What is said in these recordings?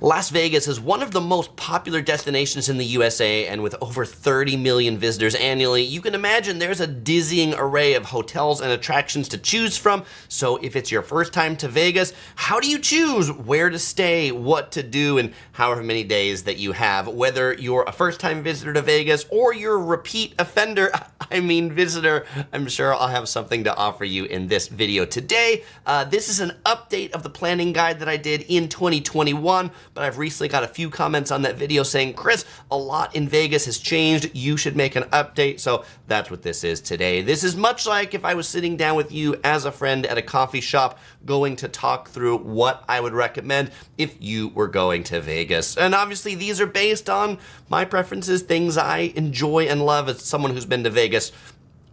Las Vegas is one of the most popular destinations in the USA, and with over 30 million visitors annually, you can imagine there's a dizzying array of hotels and attractions to choose from. So if it's your first time to Vegas, how do you choose where to stay, what to do, and however many days that you have? Whether you're a first-time visitor to Vegas or you're a repeat offender, visitor, I'm sure I'll have something to offer you in this video today. This is an update of the planning guide that I did in 2021, but I've recently got a few comments on that video saying, Chris, a lot in Vegas has changed. You should make an update. So that's what this is today. This is much like if I was sitting down with you as a friend at a coffee shop going to talk through what I would recommend if you were going to Vegas. And obviously these are based on my preferences, things I enjoy and love as someone who's been to Vegas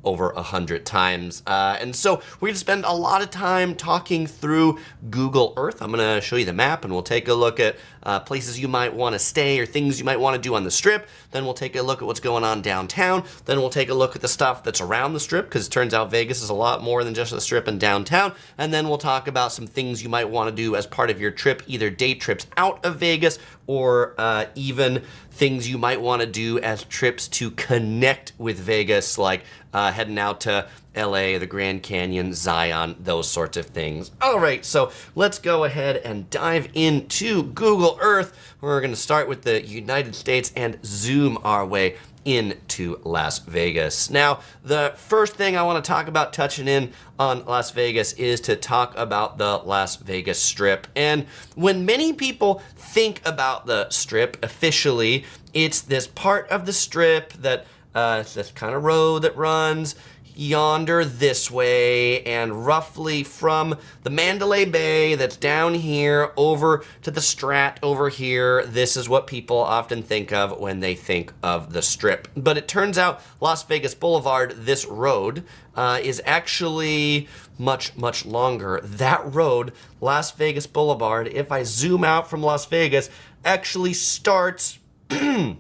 over 100 times. And so we're gonna spend a lot of time talking through Google Earth. I'm gonna show you the map and we'll take a look at places you might wanna stay or things you might wanna do on the Strip. Then we'll take a look at what's going on downtown. Then we'll take a look at the stuff that's around the Strip, because it turns out Vegas is a lot more than just the Strip and downtown. And then we'll talk about some things you might wanna do as part of your trip, either day trips out of Vegas or even things you might wanna do as trips to connect with Vegas, like heading out to LA, the Grand Canyon, Zion, those sorts of things. All right, so let's go ahead and dive into Google Earth. We're gonna start with the United States and zoom our way into Las Vegas. Now, the first thing I want to talk about touching in on Las Vegas is to talk about the Las Vegas Strip. And when many people think about the Strip officially, it's this part of the Strip that it's this kind of road that runs yonder this way, and roughly from the Mandalay Bay that's down here over to the Strat over here. This is what people often think of when they think of the Strip. But it turns out Las Vegas Boulevard, this road, is actually much, much longer. That road, Las Vegas Boulevard, if I zoom out from Las Vegas, actually starts 50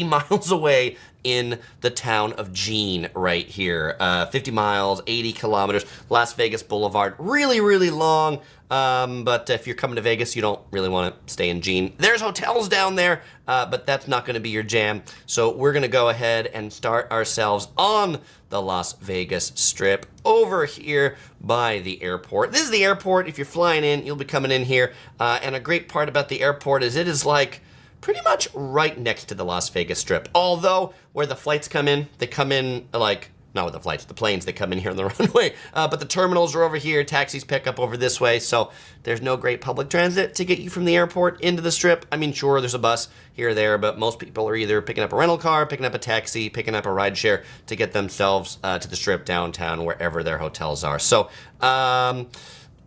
miles away in the town of Jean right here. 50 miles, 80 kilometers, Las Vegas Boulevard. Really, really long, but if you're coming to Vegas, you don't really want to stay in Jean. There's hotels down there, but that's not going to be your jam. So we're going to go ahead and start ourselves on the Las Vegas Strip over here by the airport. This is the airport. If you're flying in, you'll be coming in here. And a great part about the airport is it is like pretty much right next to the Las Vegas Strip. Although, where the flights come in, they come in like, not with the flights, the planes, they come in here on the runway. But the terminals are over here, taxis pick up over this way, so there's no great public transit to get you from the airport into the Strip. I mean, sure, there's a bus here or there, but most people are either picking up a rental car, picking up a taxi, picking up a rideshare to get themselves to the Strip, downtown, wherever their hotels are. So, I'm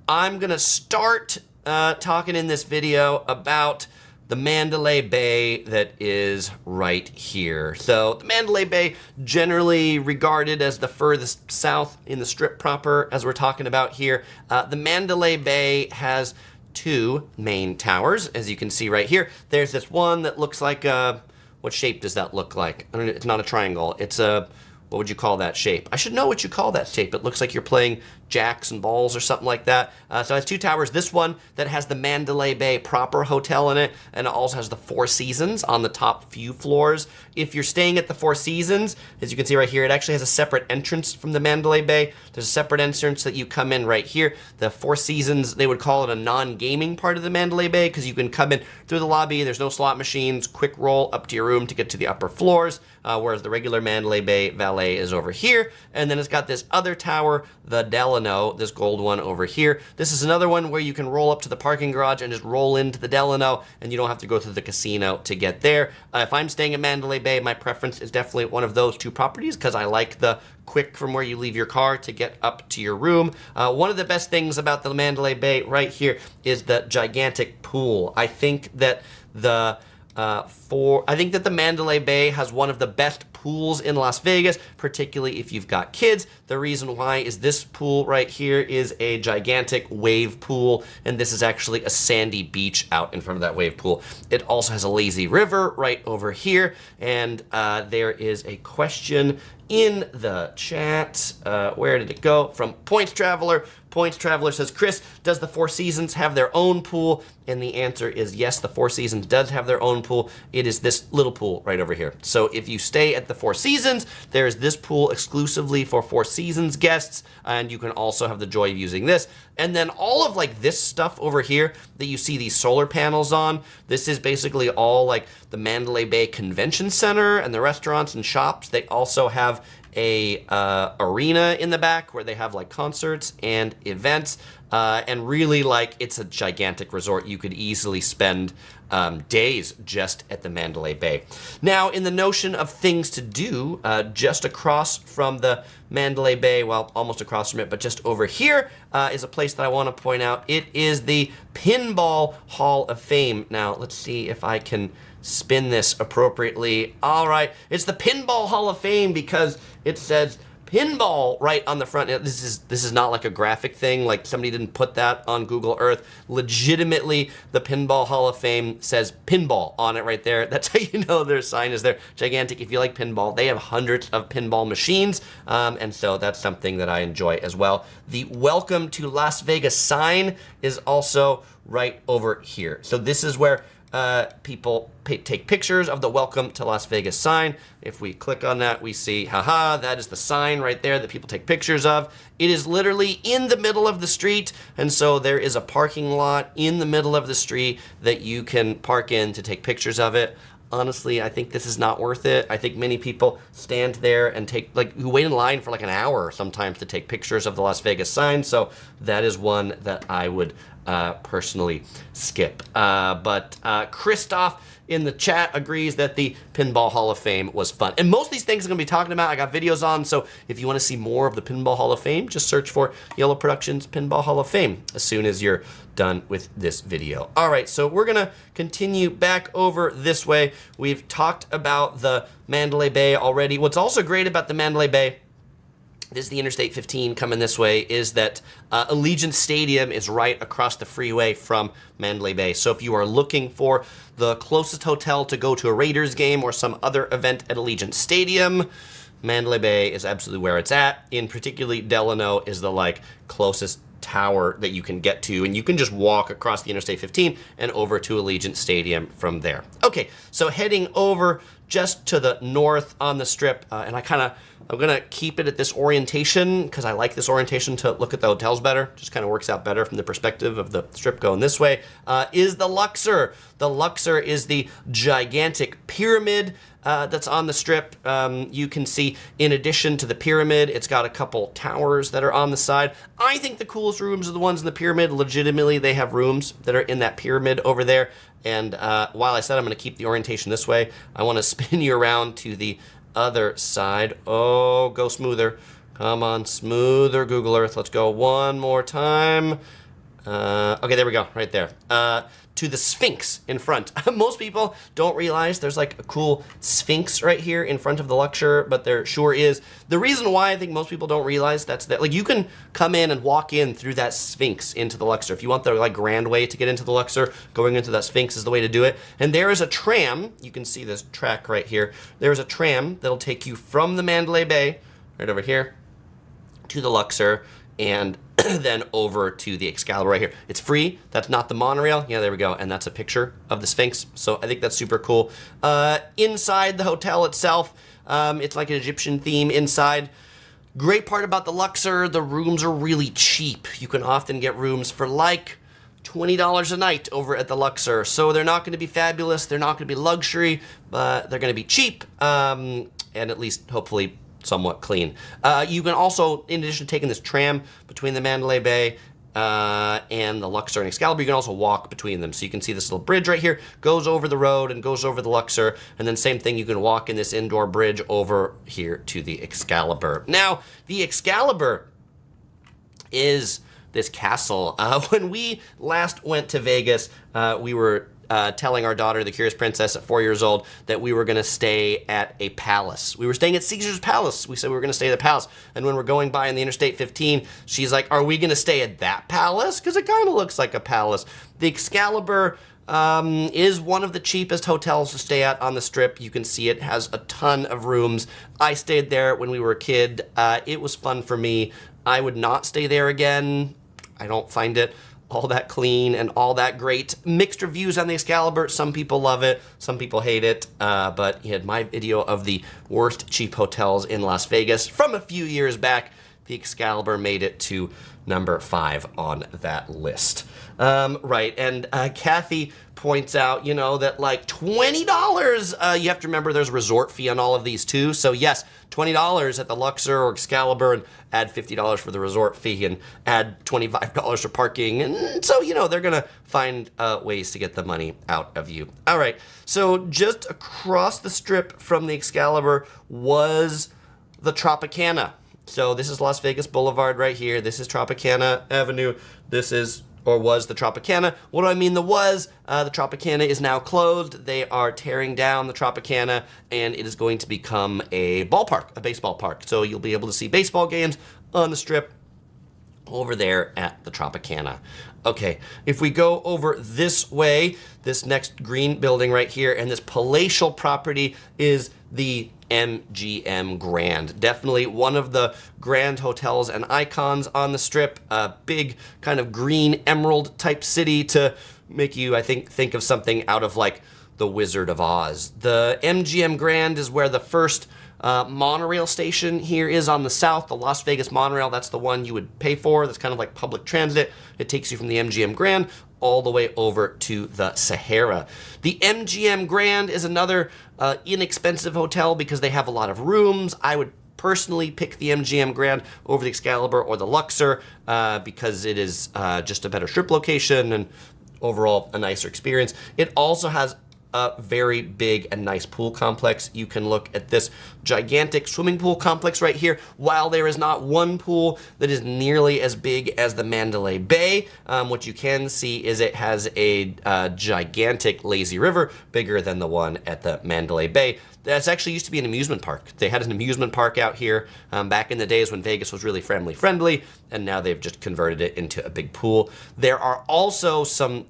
gonna start talking in this video about the Mandalay Bay that is right here. So the Mandalay Bay, generally regarded as the furthest south in the Strip proper, as we're talking about here. The Mandalay Bay has two main towers, as you can see right here. There's this one that looks like a, what shape does that look like? I don't know, it's not a triangle, it's a, what would you call that shape? I should know what you call that shape. It looks like you're playing jacks and balls or something like that. So it has two towers. This one that has the Mandalay Bay proper hotel in it, and it also has the Four Seasons on the top few floors. If you're staying at the Four Seasons, as you can see right here, it actually has a separate entrance from the Mandalay Bay. There's a separate entrance that you come in right here. The Four Seasons, they would call it a non-gaming part of the Mandalay Bay, because you can come in through the lobby, there's no slot machines, quick roll up to your room to get to the upper floors, whereas the regular Mandalay Bay valet is over here. And then it's got this other tower, the Delano, this gold one over here. This is another one where you can roll up to the parking garage and just roll into the Delano, and you don't have to go through the casino to get there. If I'm staying in Mandalay Bay, my preference is definitely one of those two properties, because I like the quick from where you leave your car to get up to your room. One of the best things about the Mandalay Bay right here is the gigantic pool. I think that the Mandalay Bay has one of the best pools in Las Vegas, particularly if you've got kids. The reason why is this pool right here is a gigantic wave pool, and this is actually a sandy beach out in front of that wave pool. It also has a lazy river right over here, and there is a question in the chat. Where did it go? From Points Traveler. Points Traveler says, Chris, does the Four Seasons have their own pool? And the answer is yes, the Four Seasons does have their own pool. It is this little pool right over here. So if you stay at the Four Seasons, there is this pool exclusively for Four Seasons guests, and you can also have the joy of using this. And then all of like this stuff over here that you see these solar panels on, this is basically all like the Mandalay Bay Convention Center and the restaurants and shops. They also have a arena in the back where they have like concerts and events, and really like it's a gigantic resort. You could easily spend days just at the Mandalay Bay. Now, in the notion of things to do, just across from the Mandalay Bay, well, almost across from it, but just over here is a place that I want to point out. It is the Pinball Hall of Fame. Now, let's see if I can spin this appropriately. All right, it's the Pinball Hall of Fame because it says pinball right on the front. This is not like a graphic thing, like somebody didn't put that on Google Earth. Legitimately, the Pinball Hall of Fame says pinball on it right there. That's how you know their sign is there. Gigantic. If you like pinball, they have hundreds of pinball machines, and so that's something that I enjoy as well. The Welcome to Las Vegas sign is also right over here. So this is where people take pictures of the Welcome to Las Vegas sign. If we click on that, we see, haha, that is the sign right there that people take pictures of. It is literally in the middle of the street, and so there is a parking lot in the middle of the street that you can park in to take pictures of it. Honestly, I think this is not worth it. I think many people stand there and who wait in line for like an hour sometimes to take pictures of the Las Vegas sign, so that is one that I would personally skip. But Christoph in the chat agrees that the Pinball Hall of Fame was fun. And most of these things I'm going to be talking about, I got videos on, so if you want to see more of the Pinball Hall of Fame, just search for Yellow Productions Pinball Hall of Fame as soon as you're done with this video. All right, so we're going to continue back over this way. We've talked about the Mandalay Bay already. What's also great about the Mandalay Bay, this is the Interstate 15 coming this way, is that Allegiant Stadium is right across the freeway from Mandalay Bay. So if you are looking for the closest hotel to go to a Raiders game or some other event at Allegiant Stadium, Mandalay Bay is absolutely where it's at. In particularly, Delano is the closest tower that you can get to, and you can just walk across the Interstate 15 and over to Allegiant Stadium from there. Okay, so heading over just to the north on the Strip, and I'm gonna keep it at this orientation because I like this orientation to look at the hotels better. Just kind of works out better from the perspective of the Strip going this way, is the Luxor. The Luxor is the gigantic pyramid that's on the Strip. You can see, in addition to the pyramid, it's got a couple towers that are on the side. I think the coolest rooms are the ones in the pyramid. Legitimately, they have rooms that are in that pyramid over there. And while I said I'm going to keep the orientation this way, I want to spin you around to the other side. Oh, go smoother. Come on, smoother, Google Earth. Let's go one more time. Okay, there we go, right there. To the Sphinx in front. Most people don't realize there's a cool Sphinx right here in front of the Luxor, but there sure is. The reason why I think most people don't realize that's that, you can come in and walk in through that Sphinx into the Luxor. If you want the grand way to get into the Luxor, going into that Sphinx is the way to do it. And there is a tram, you can see this track right here. There's a tram that'll take you from the Mandalay Bay, right over here, to the Luxor, and then over to the Excalibur right here. It's free. That's not the monorail. Yeah, there we go. And that's a picture of the Sphinx. So I think that's super cool. Inside the hotel itself, it's like an Egyptian theme inside. Great part about the Luxor, the rooms are really cheap. You can often get rooms for $20 a night over at the Luxor. So they're not going to be fabulous. They're not going to be luxury, but they're going to be cheap. And at least, hopefully, somewhat clean. You can also, in addition to taking this tram between the Mandalay Bay and the Luxor and Excalibur, you can also walk between them. So you can see this little bridge right here, goes over the road and goes over the Luxor, and then same thing, you can walk in this indoor bridge over here to the Excalibur. Now, the Excalibur is this castle. When we last went to Vegas, we were telling our daughter, the Curious Princess at 4 years old, that we were going to stay at a palace. We were staying at Caesar's Palace. We said we were going to stay at the palace. And when we're going by in the Interstate 15, she's like, are we going to stay at that palace? Because it kind of looks like a palace. The Excalibur is one of the cheapest hotels to stay at on the Strip. You can see it has a ton of rooms. I stayed there when we were a kid. It was fun for me. I would not stay there again. I don't find it all that clean and all that great. Mixed reviews on the Excalibur. Some people love it, some people hate it. But you had my video of the worst cheap hotels in Las Vegas from a few years back. The Excalibur made it to number 5 on that list. Right, and Kathy points out, that like $20, you have to remember there's a resort fee on all of these too. So yes, $20 at the Luxor or Excalibur, and add $50 for the resort fee and add $25 for parking. And so, they're gonna find ways to get the money out of you. All right, so just across the Strip from the Excalibur was the Tropicana. So this is Las Vegas Boulevard right here. This is Tropicana Avenue. This is, or was, the Tropicana. What do I mean the was? The Tropicana is now closed. They are tearing down the Tropicana, and it is going to become a ballpark, a baseball park. So you'll be able to see baseball games on the Strip over there at the Tropicana. Okay, if we go over this way, this next green building right here, and this palatial property is the MGM Grand. Definitely one of the grand hotels and icons on the Strip. A big kind of green emerald type city to make you, I think of something out of like the Wizard of Oz. The MGM Grand is where the first monorail station here is on the south. The Las Vegas monorail, that's the one you would pay for. That's kind of like public transit. It takes you from the MGM Grand all the way over to the Sahara. The MGM Grand is another inexpensive hotel because they have a lot of rooms. I would personally pick the MGM Grand over the Excalibur or the Luxor because it is just a better Strip location and overall a nicer experience. It also has a very big and nice pool complex. You can look at this gigantic swimming pool complex right here. While there is not one pool that is nearly as big as the Mandalay Bay, what you can see is it has a gigantic lazy river, bigger than the one at the Mandalay Bay. That's actually used to be an amusement park. They had an amusement park out here back in the days when Vegas was really family friendly, and now they've just converted it into a big pool. There are also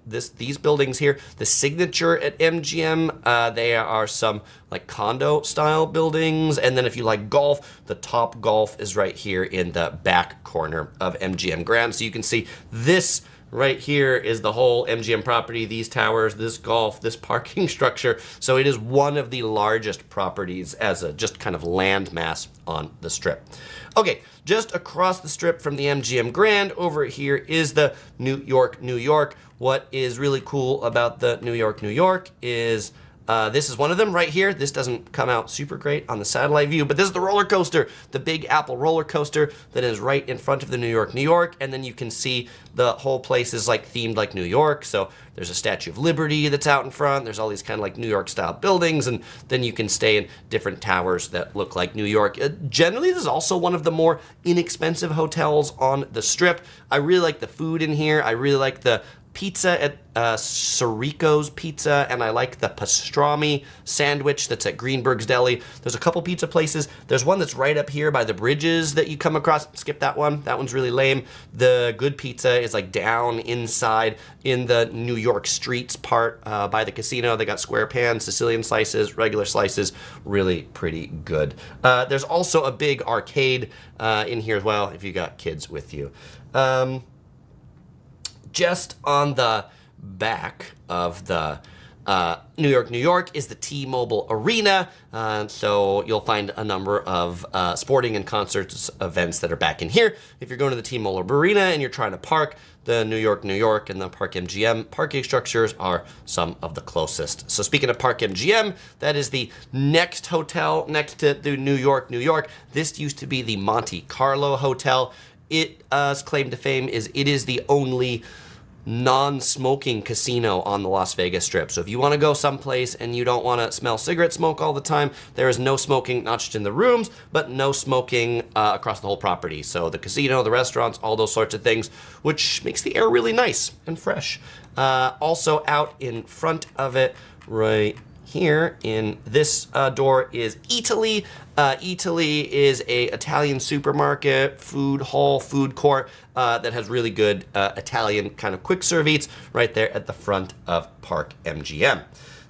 these buildings here, the Signature at MGM. They are some like condo style buildings, and then if you like golf, the Top Golf is right here in the back corner of MGM Grand. So you can see this right here is the whole MGM property, these towers, this golf, this parking structure. So it is one of the largest properties as a just kind of land mass on the Strip. Okay, just across the Strip from the MGM Grand over here is the New York, New York. What is really cool about the New York, New York is this is one of them right here. This doesn't come out super great on the satellite view, but this is the roller coaster, the Big Apple roller coaster that is right in front of the New York, New York. And then you can see the whole place is like themed like New York. So there's a Statue of Liberty that's out in front. There's all these kind of like New York style buildings, and then you can stay in different towers that look like New York. Generally, this is also one of the more inexpensive hotels on the Strip. I really like the food in here. I really like the pizza at Sirico's Pizza, and I like the pastrami sandwich that's at Greenberg's Deli. There's a couple pizza places. There's one that's right up here by the bridges that you come across. Skip that one. That one's really lame. The good pizza is like down inside in the New York streets part by the casino. They got square pan, Sicilian slices, regular slices. Really pretty good. There's also a big arcade in here as well if you got kids with you. Just on the back of the New York, New York is the T-Mobile Arena. So you'll find a number of sporting and concerts events that are back in here. If you're going to the T-Mobile Arena and you're trying to park, the New York, New York and the Park MGM parking structures are some of the closest. So speaking of Park MGM, that is the next hotel next to the New York, New York. This used to be the Monte Carlo Hotel. Its claim to fame is it is the only non-smoking casino on the Las Vegas Strip. So if you want to go someplace and you don't want to smell cigarette smoke all the time, there is no smoking, not just in the rooms, but no smoking across the whole property. So the casino, the restaurants, all those sorts of things, which makes the air really nice and fresh. Also out in front of it, right here in this door, is Italy. Italy is a Italian supermarket, food hall, food court that has really good Italian kind of quick serve eats right there at the front of Park MGM.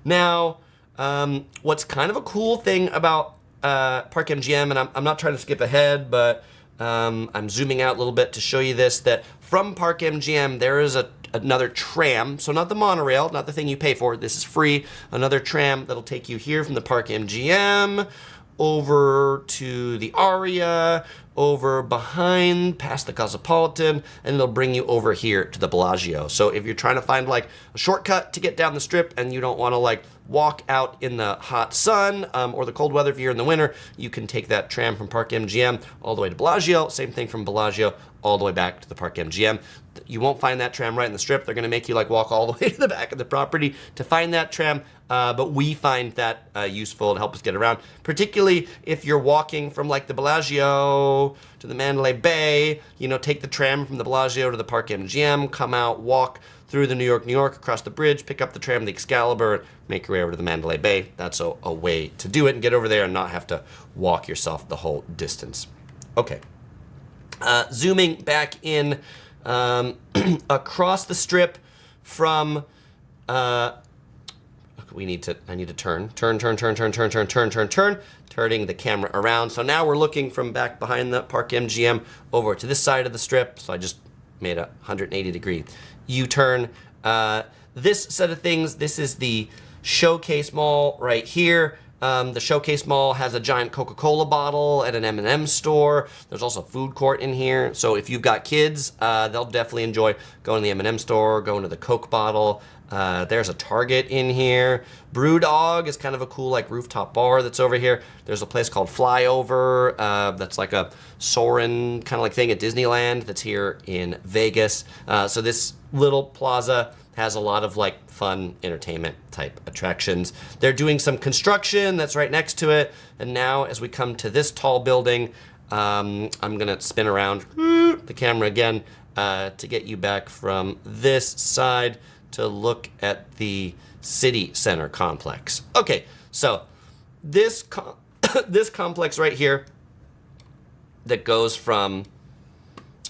Now, what's kind of a cool thing about Park MGM, and I'm not trying to skip ahead, but I'm zooming out a little bit to show you this, that from Park MGM there is another tram, so not the monorail, not the thing you pay for, this is free, another tram that'll take you here from the Park MGM over to the Aria, over behind, past the Cosmopolitan, and it'll bring you over here to the Bellagio. So if you're trying to find like a shortcut to get down the Strip and you don't want to like walk out in the hot sun or the cold weather if you're in the winter, you can take that tram from Park MGM all the way to Bellagio, same thing from Bellagio all the way back to the Park MGM. You won't find that tram right in the Strip. They're going to make you like walk all the way to the back of the property to find that tram, but we find that useful to help us get around, particularly if you're walking from like the Bellagio to the Mandalay Bay. You know, take the tram from the Bellagio to the Park MGM, come out, walk through the New York, across the bridge, pick up the tram, the Excalibur, make your way over to the Mandalay Bay. That's a way to do it and get over there and not have to walk yourself the whole distance. Okay, zooming back in across the Strip from I need to turn, turning the camera around. So now we're looking from back behind the Park MGM over to this side of the Strip. So I just made a 180-degree U-turn. This set of things, this is the Showcase Mall right here. The Showcase Mall has a giant Coca-Cola bottle and an M&M store. There's also a food court in here. So if you've got kids, they'll definitely enjoy going to the M&M store, going to the Coke bottle. There's a Target in here. Brewdog is kind of a cool like rooftop bar that's over here. There's a place called Flyover that's like a Soarin' kind of like thing at Disneyland that's here in Vegas. So this little plaza has a lot of like fun entertainment type attractions. They're doing some construction that's right next to it. And now as we come to this tall building, I'm gonna spin around the camera again to get you back from this side to look at the CityCenter Complex. Okay, so this this complex right here that goes from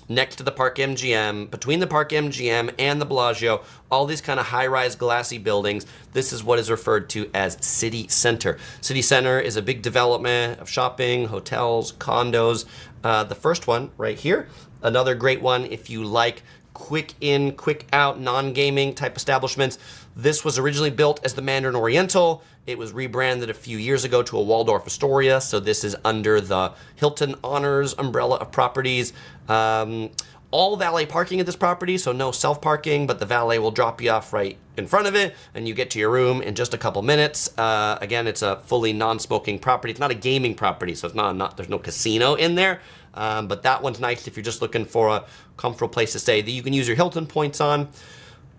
next to the Park MGM, between the Park MGM and the Bellagio, all these kind of high-rise glassy buildings. This is what is referred to as City Center. City Center is a big development of shopping, hotels, condos. The first one right here, another great one if you like quick in, quick out, non-gaming type establishments. This was originally built as the Mandarin Oriental. It was rebranded a few years ago to a Waldorf Astoria, so this is under the Hilton Honors umbrella of properties. All valet parking at this property, so no self-parking, but the valet will drop you off right in front of it, and you get to your room in just a couple minutes. Again, it's a fully non-smoking property. It's not a gaming property, so it's not there's no casino in there. But that one's nice if you're just looking for a comfortable place to stay that you can use your Hilton points on.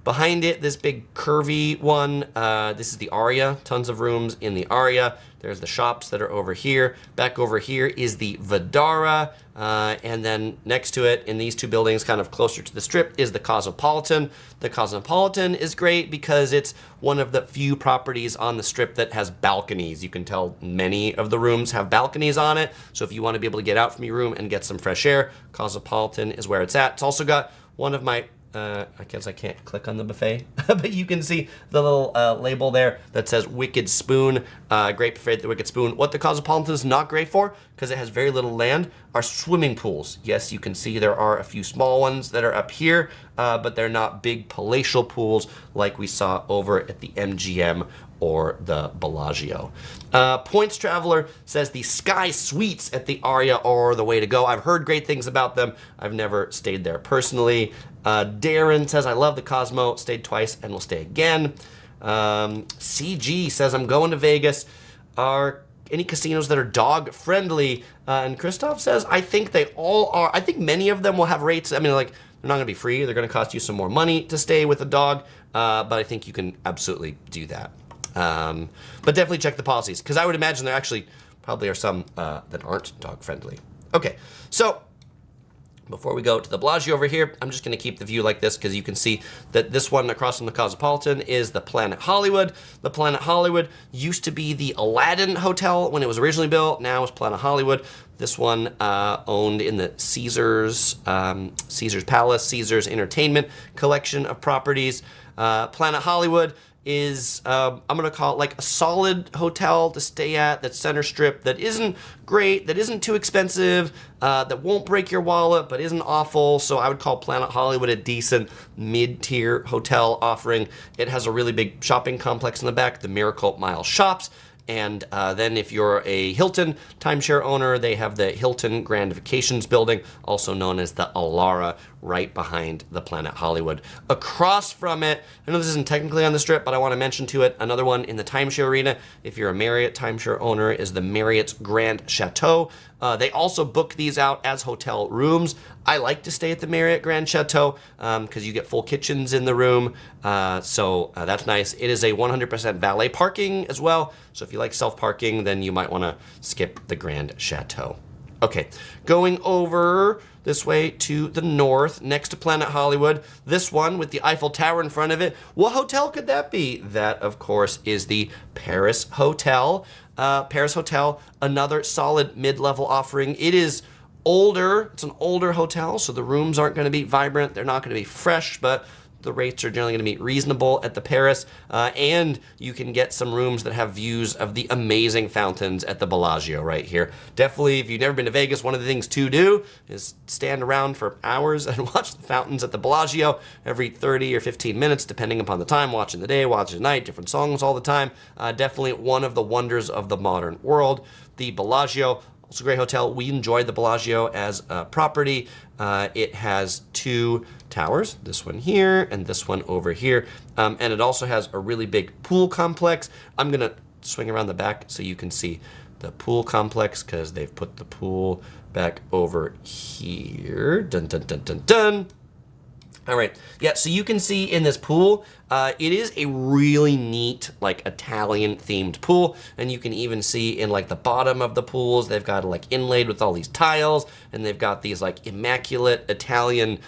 Behind it, this big curvy one, this is the Aria. Tons of rooms in the Aria. There's the shops that are over here. Back over here is the Vdara. And then next to it, in these two buildings, kind of closer to the Strip, is the Cosmopolitan. The Cosmopolitan is great because it's one of the few properties on the Strip that has balconies. You can tell many of the rooms have balconies on it. So if you want to be able to get out from your room and get some fresh air, Cosmopolitan is where it's at. It's also got one of my I guess I can't click on the buffet, but you can see the little label there that says Wicked Spoon. Great buffet at the Wicked Spoon. What the Cosmopolitan is not great for, because it has very little land, are swimming pools. Yes, you can see there are a few small ones that are up here, but they're not big palatial pools like we saw over at the MGM or the Bellagio. Points Traveler says the Sky Suites at the Aria are the way to go. I've heard great things about them. I've never stayed there personally. Darren says, I love the Cosmo, stayed twice and will stay again. CG says, I'm going to Vegas. Are any casinos that are dog friendly? And Christoph says, I think they all are. I think many of them will have rates. I mean, like, They're not going to be free. They're going to cost you some more money to stay with a dog, but I think you can absolutely do that. But definitely check the policies, because I would imagine there actually probably are some that aren't dog friendly. Okay, so before we go to the Bellagio over here, I'm just going to keep the view like this because you can see that this one across from the Cosmopolitan is the Planet Hollywood. The Planet Hollywood used to be the Aladdin Hotel when it was originally built. Now it's Planet Hollywood. This one owned in the Caesars Palace, Caesars Entertainment collection of properties. Planet Hollywood is, I'm gonna call it like a solid hotel to stay at that's center strip, that isn't great, that isn't too expensive, that won't break your wallet, but isn't awful. So I would call Planet Hollywood a decent mid-tier hotel offering. It has a really big shopping complex in the back, the Miracle Mile Shops. And then if you're a Hilton timeshare owner, they have the Hilton Grand Vacations building, also known as the Alara, right behind the Planet Hollywood. Across from it, I know this isn't technically on the strip, but I want to mention to it, another one in the timeshare arena, if you're a Marriott timeshare owner, is the Marriott's Grand Chateau. They also book these out as hotel rooms. I like to stay at the Marriott Grand Chateau because you get full kitchens in the room, so that's nice. It is a 100% valet parking as well, so if you like self-parking, then you might want to skip the Grand Chateau. Okay, going over this way to the north, next to Planet Hollywood, this one with the Eiffel Tower in front of it. What hotel could that be? That, of course, is the Paris Hotel. Paris Hotel, another solid mid-level offering. It is older. It's an older hotel, so the rooms aren't going to be vibrant. They're not going to be fresh, but the rates are generally going to be reasonable at the Paris, and you can get some rooms that have views of the amazing fountains at the Bellagio right here. Definitely, if you've never been to Vegas, one of the things to do is stand around for hours and watch the fountains at the Bellagio every 30 or 15 minutes, depending upon the time, watching the day, watching the night, different songs all the time. Definitely one of the wonders of the modern world. The Bellagio, also a great hotel. We enjoyed the Bellagio as a property. It has two towers, this one here and this one over here. And it also has a really big pool complex. I'm gonna swing around the back so you can see the pool complex because they've put the pool back over here. Dun, dun, dun, dun, dun. All right, yeah, so you can see in this pool, it is a really neat, like, Italian-themed pool, and you can even see in, like, the bottom of the pools, they've got, like, inlaid with all these tiles, and they've got these, like, immaculate Italian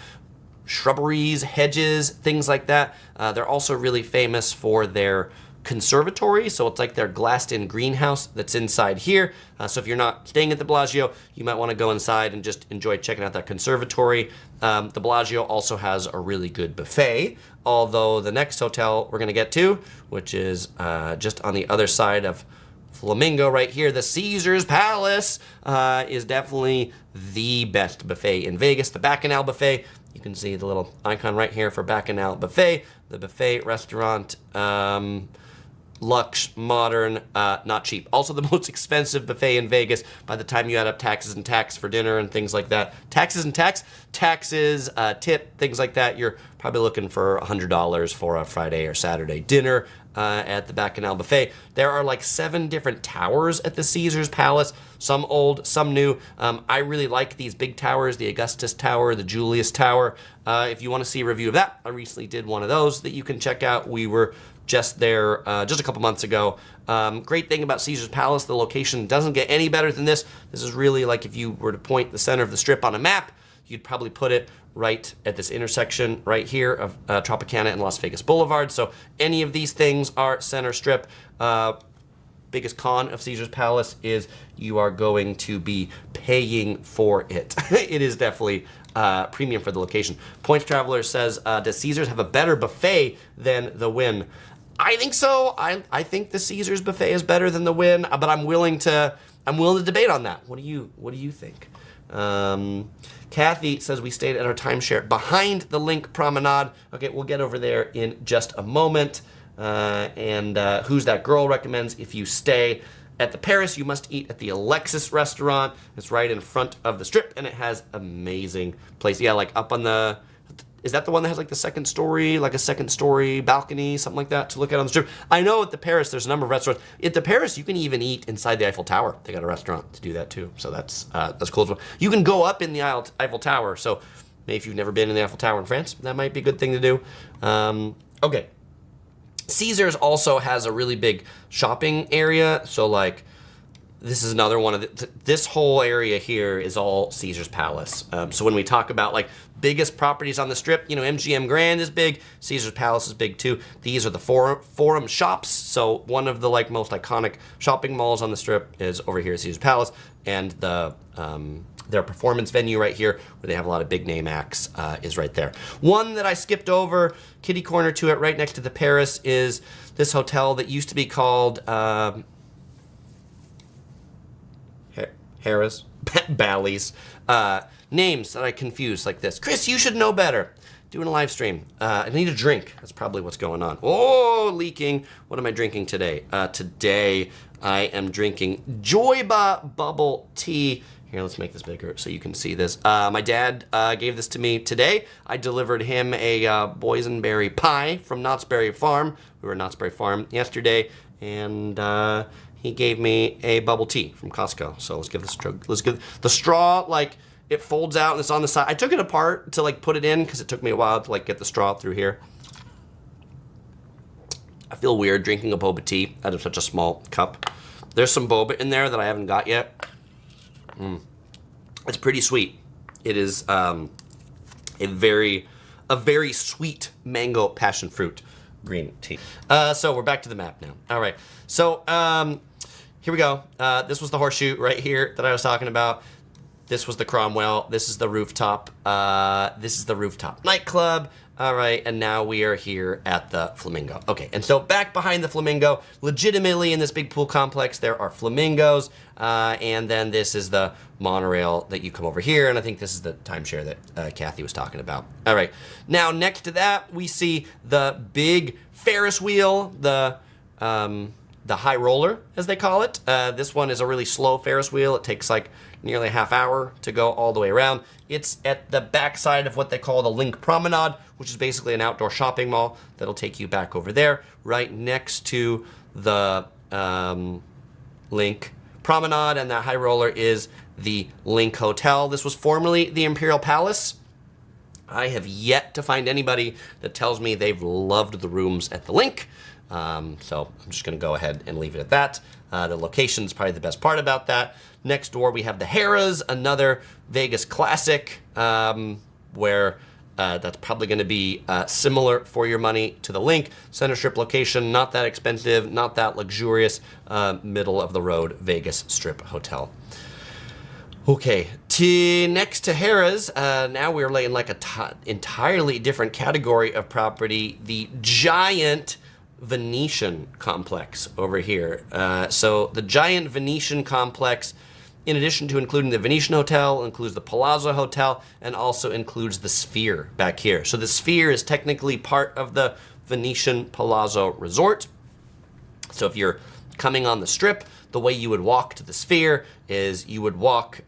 shrubberies, hedges, things like that. They're also really famous for their conservatory, so it's like their glassed-in greenhouse that's inside here. So if you're not staying at the Bellagio, you might want to go inside and just enjoy checking out that conservatory. The Bellagio also has a really good buffet, although the next hotel we're going to get to, which is just on the other side of Flamingo right here, the Caesars Palace, is definitely the best buffet in Vegas. The Bacchanal Buffet, you can see the little icon right here for Bacchanal Buffet, the buffet restaurant. Luxe, modern, not cheap. Also the most expensive buffet in Vegas by the time you add up taxes and tax for dinner and things like that. Taxes and taxes, tip, things like that. You're probably looking for $100 for a Friday or Saturday dinner at the Bacchanal Buffet. There are like 7 different towers at the Caesars Palace, some old, some new. I really like these big towers, the Augustus Tower, the Julius Tower. If you want to see a review of that, I recently did one of those that you can check out. We were just there just a couple months ago. Great thing about Caesars Palace, the location doesn't get any better than this. This is really like if you were to point the center of the strip on a map, you'd probably put it right at this intersection right here of Tropicana and Las Vegas Boulevard. So any of these things are center strip. Biggest con of Caesars Palace is you are going to be paying for it. It is definitely premium for the location. Points Traveler says, does Caesars have a better buffet than the Wynn? I think so. I think the Caesars buffet is better than the Wynn, but I'm willing to debate on that. What do you think? Kathy says we stayed at our timeshare behind the Link Promenade. Okay, we'll get over there in just a moment. Who's That Girl recommends if you stay at the Paris, you must eat at the Alexis restaurant. It's right in front of the strip, and it has amazing place. Yeah, like up on the, is that the one that has like the second story balcony, something like that to look at on the strip? I know at the Paris, there's a number of restaurants. At the Paris, you can even eat inside the Eiffel Tower. They got a restaurant to do that too, so that's cool as well. You can go up in the Eiffel Tower, so Maybe if you've never been in the Eiffel Tower in France, that might be a good thing to do. Okay. Caesars also has a really big shopping area. So like, this is another one of this whole area here is all Caesar's Palace. So when we talk about like biggest properties on the Strip, you know, MGM Grand is big, Caesar's Palace is big too. These are the Forum shops. So one of the like most iconic shopping malls on the Strip is over here at Caesar's Palace, and the their performance venue right here, where they have a lot of big name acts, is right there. One that I skipped over, kitty corner to it, right next to the Paris, is this hotel that used to be called Harris, Bally's. Names that I confuse like this. Chris, you should know better. Doing a live stream. I need a drink. That's probably what's going on. Oh, leaking. What am I drinking today? Today I am drinking Joyba bubble tea. Here, let's make this bigger so you can see this. My dad gave this to me today. I delivered him a boysenberry pie from Knott's Berry Farm. We were at Knott's Berry Farm yesterday, and he gave me a bubble tea from Costco. So let's give this a try. Let's give the straw, like, it folds out and it's on the side. I took it apart to like put it in because it took me a while to like get the straw through here. I feel weird drinking a boba tea out of such a small cup. There's some boba in there that I haven't got yet. It's pretty sweet. It is a very sweet mango passion fruit green tea. So we're back to the map now. All right. So here we go. This was the horseshoe right here that I was talking about. This was the Cromwell. This is the rooftop. This is the rooftop nightclub. All right, and now we are here at the Flamingo. Okay, and so back behind the Flamingo, legitimately in this big pool complex, there are flamingos, and then this is the monorail that you come over here, and I think this is the timeshare that Kathy was talking about. All right, now next to that, we see the big Ferris wheel, the high roller, as they call it. This one is a really slow Ferris wheel. It takes like nearly a half hour to go all the way around. It's at the backside of what they call the Link Promenade, which is basically an outdoor shopping mall that'll take you back over there. Right next to the Link Promenade and that high roller is the Link Hotel. This was formerly the Imperial Palace. I have yet to find anybody that tells me they've loved the rooms at the Link. So I'm just going to go ahead and leave it at that. The location is probably the best part about that. Next door, we have the Harrah's, another Vegas classic, where that's probably going to be similar for your money to the Link. Center Strip location, not that expensive, not that luxurious, middle of the road Vegas Strip hotel. Okay, next to Harrah's, now we're in like a entirely different category of property, the giant Venetian complex over here. So the giant Venetian complex, in addition to including the Venetian Hotel, includes the Palazzo Hotel, and also includes the Sphere back here. So the Sphere is technically part of the Venetian Palazzo Resort. So if you're coming on the Strip, the way you would walk to the Sphere is you would walk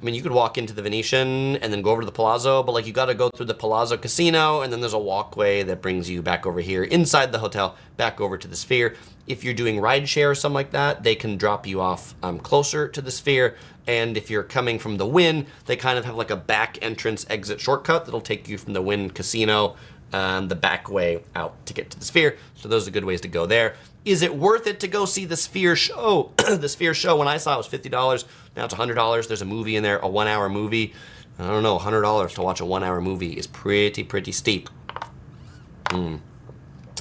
you could walk into the Venetian and then go over to the Palazzo, but like you got to go through the Palazzo Casino, and then there's a walkway that brings you back over here inside the hotel, back over to the Sphere. If you're doing rideshare or something like that, they can drop you off closer to the Sphere. And if you're coming from the Wynn, they kind of have like a back entrance exit shortcut that'll take you from the Wynn Casino the back way out to get to the Sphere. So those are good ways to go there. Is it worth it to go see the Sphere show? The Sphere show, when I saw it, was $50. Now it's $100. There's a movie in there, a 1 hour movie. I don't know, $100 to watch a 1 hour movie is pretty steep.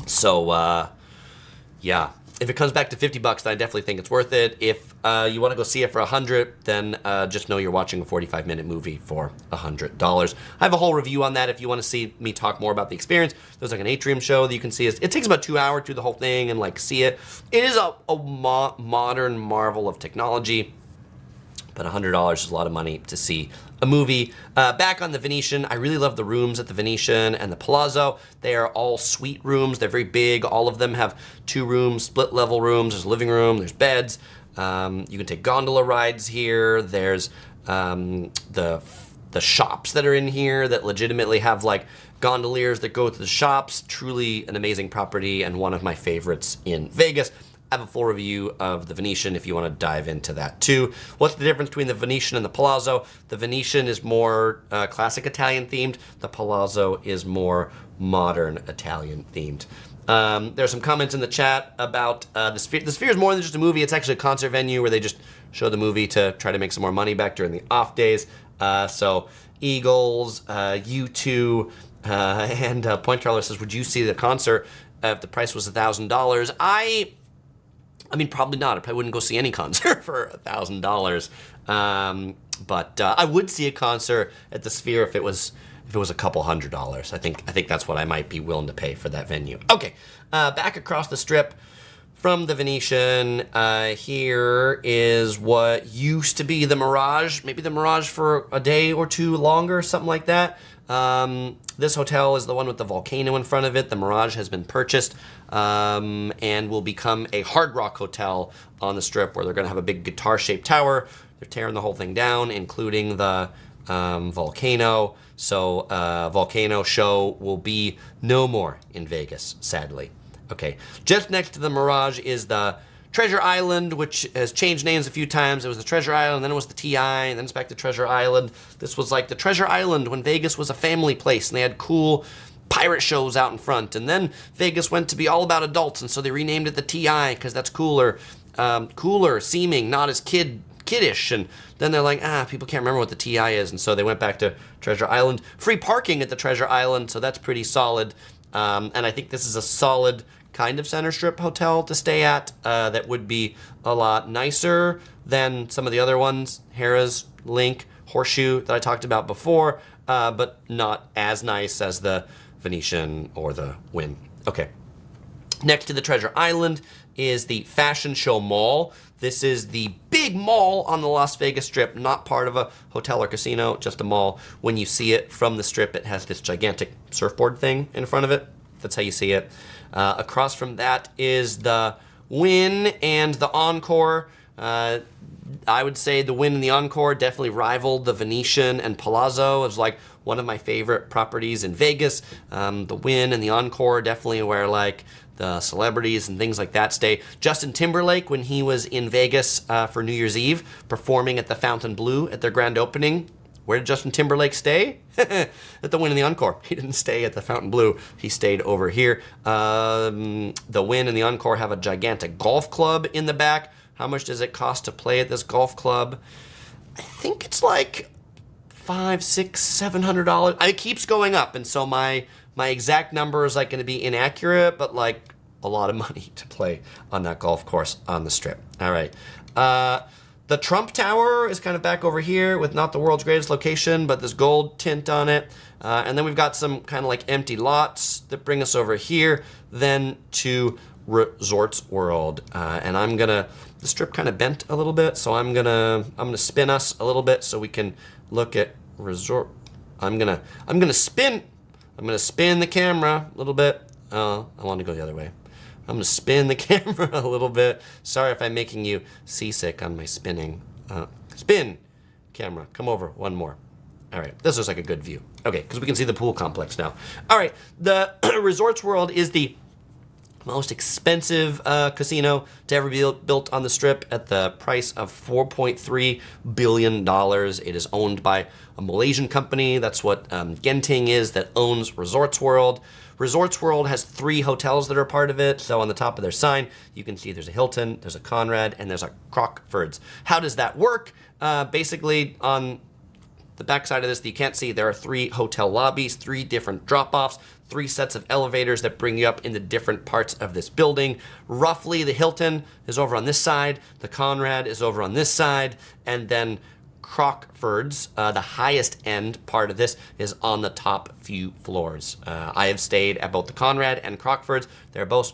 So, yeah. If it comes back to $50, then I definitely think it's worth it. If you want to go see it for $100, then just know you're watching a 45-minute movie for $100. I have a whole review on that if you want to see me talk more about the experience. There's like an atrium show that you can see. It takes about 2 hours to do the whole thing and like see it. It is a modern marvel of technology, but $100 is a lot of money to see a movie. Back on the Venetian, I really love the rooms at the Venetian and the Palazzo. They are all suite rooms. They're very big. All of them have 2 rooms, split level rooms. There's a living room, there's beds. You can take gondola rides here. There's the shops that are in here that legitimately have like gondoliers that go to the shops. Truly an amazing property and one of my favorites in Vegas. I have a full review of the Venetian if you want to dive into that too. What's the difference between the Venetian and the Palazzo? The Venetian is more classic Italian themed. The Palazzo is more modern Italian themed. There's some comments in the chat about the Sphere. The Sphere is more than just a movie. It's actually a concert venue where they just show the movie to try to make some more money back during the off days. So Eagles, U2, and Point Traveler says, would you see the concert if the price was $1,000? I mean, probably not. I probably wouldn't go see any concert for $1,000. But I would see a concert at the Sphere if it was a couple $100. I think that's what I might be willing to pay for that venue. Okay, back across the strip from the Venetian. Here is what used to be the Mirage. Maybe the Mirage for a day or two longer, something like that. This hotel is the one with the volcano in front of it. The Mirage has been purchased and will become a Hard Rock hotel on the strip where they're going to have a big guitar-shaped tower. They're tearing the whole thing down, including the volcano. So volcano show will be no more in Vegas, sadly. Okay, just next to the Mirage is the Treasure Island, which has changed names a few times. It was the Treasure Island, then it was the TI, and then it's back to Treasure Island. This was like the Treasure Island when Vegas was a family place, and they had cool pirate shows out in front. And then Vegas went to be all about adults, and so they renamed it the TI because that's cooler, cooler seeming, not as kiddish. And then they're like, people can't remember what the TI is, and so they went back to Treasure Island. Free parking at the Treasure Island, so that's pretty solid. And I think this is a solid kind of center strip hotel to stay at that would be a lot nicer than some of the other ones, Harrah's, Link, Horseshoe that I talked about before, but not as nice as the Venetian or the Wynn. Okay. Next to the Treasure Island is the Fashion Show Mall. This is the big mall on the Las Vegas Strip, not part of a hotel or casino, just a mall. When you see it from the Strip, it has this gigantic surfboard thing in front of it. That's how you see it. Across from that is the Wynn and the Encore. I would say the Wynn and the Encore definitely rivaled the Venetian and Palazzo. It was like one of my favorite properties in Vegas. The Wynn and the Encore definitely where like the celebrities and things like that stay. Justin Timberlake, when he was in Vegas for New Year's Eve, performing at the Fontainebleau at their grand opening, where did Justin Timberlake stay? At the Wynn and the Encore. He didn't stay at the Fontainebleau. He stayed over here. The Wynn and the Encore have a gigantic golf club in the back. How much does it cost to play at this golf club? I think it's like $500, $600, $700. It keeps going up, and so my exact number is like going to be inaccurate, but like a lot of money to play on that golf course on the Strip. All right. The Trump Tower is kind of back over here with not the world's greatest location, but this gold tint on it. And then we've got some kind of like empty lots that bring us over here, then to Resorts World. And the Strip kind of bent a little bit, so I'm gonna spin us a little bit so we can look at Resort. I'm gonna spin the camera a little bit. I want to go the other way. I'm gonna spin the camera a little bit. Sorry if I'm making you seasick on my spinning. Spin, camera, come over, one more. All right, this looks like a good view. Okay, because we can see the pool complex now. All right, the Resorts World is the most expensive casino to ever be built on the Strip at the price of $4.3 billion. It is owned by a Malaysian company. That's what Genting is, that owns Resorts World. Resorts World has 3 hotels that are part of it. So on the top of their sign, you can see there's a Hilton, there's a Conrad, and there's a Crockford's. How does that work? Basically, on the backside of this that you can't see, there are 3 hotel lobbies, 3 different drop-offs, 3 sets of elevators that bring you up into different parts of this building. Roughly, the Hilton is over on this side, the Conrad is over on this side, and then Crockford's, the highest end part of this, is on the top few floors. I have stayed at both the Conrad and Crockford's. They're both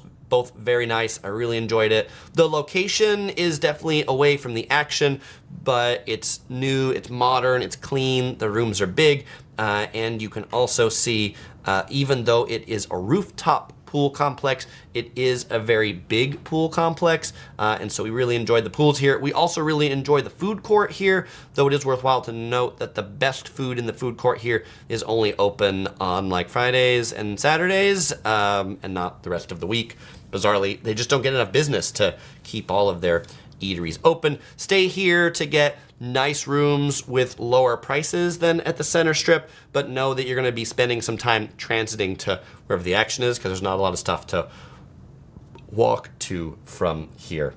very nice. I really enjoyed it. The location is definitely away from the action, but it's new, it's modern, it's clean, the rooms are big, and you can also see, even though it is a rooftop pool complex, it is a very big pool complex, and so we really enjoyed the pools here. We also really enjoy the food court here, though it is worthwhile to note that the best food in the food court here is only open on like Fridays and Saturdays, and not the rest of the week. bizarrely, they just don't get enough business to keep all of their eateries open. Stay here to get nice rooms with lower prices than at the center strip, but know that you're going to be spending some time transiting to wherever the action is, because there's not a lot of stuff to walk to from here.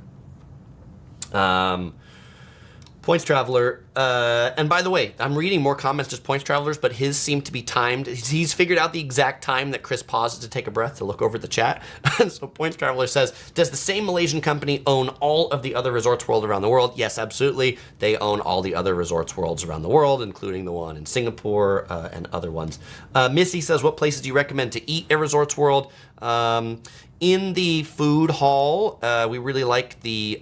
Points Traveler, and by the way, I'm reading more comments, just Points Travelers, but his seem to be timed. He's figured out the exact time that Chris pauses to take a breath to look over the chat. So Points Traveler says, does the same Malaysian company own all of the other Resorts World around the world? Yes, absolutely. They own all the other Resorts Worlds around the world, including the one in Singapore and other ones. Missy says, what places do you recommend to eat at Resorts World? In the food hall, we really like the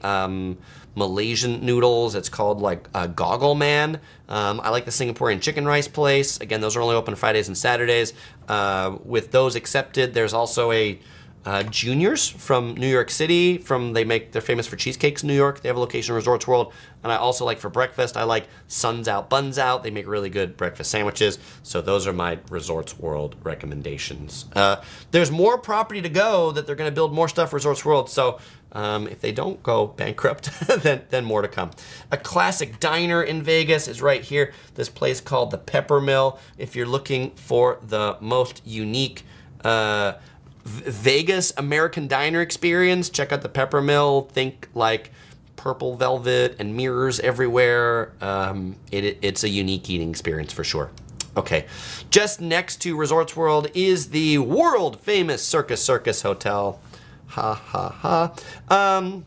Malaysian noodles. It's called like Goggle Man. I like the Singaporean chicken rice place. Again, those are only open Fridays and Saturdays. With those accepted, there's also a Juniors from New York City. They're famous for cheesecakes in New York. They have a location in Resorts World. And I also like for breakfast, I like Suns Out, Buns Out. They make really good breakfast sandwiches. So those are my Resorts World recommendations. There's more property to go that they're going to build more stuff for Resorts World. So if they don't go bankrupt, then more to come. A classic diner in Vegas is right here. This place called the Pepper Mill. If you're looking for the most unique Vegas American diner experience, check out the Pepper Mill. Think like purple velvet and mirrors everywhere. It's a unique eating experience for sure. Okay, just next to Resorts World is the world famous Circus Hotel. Ha ha ha.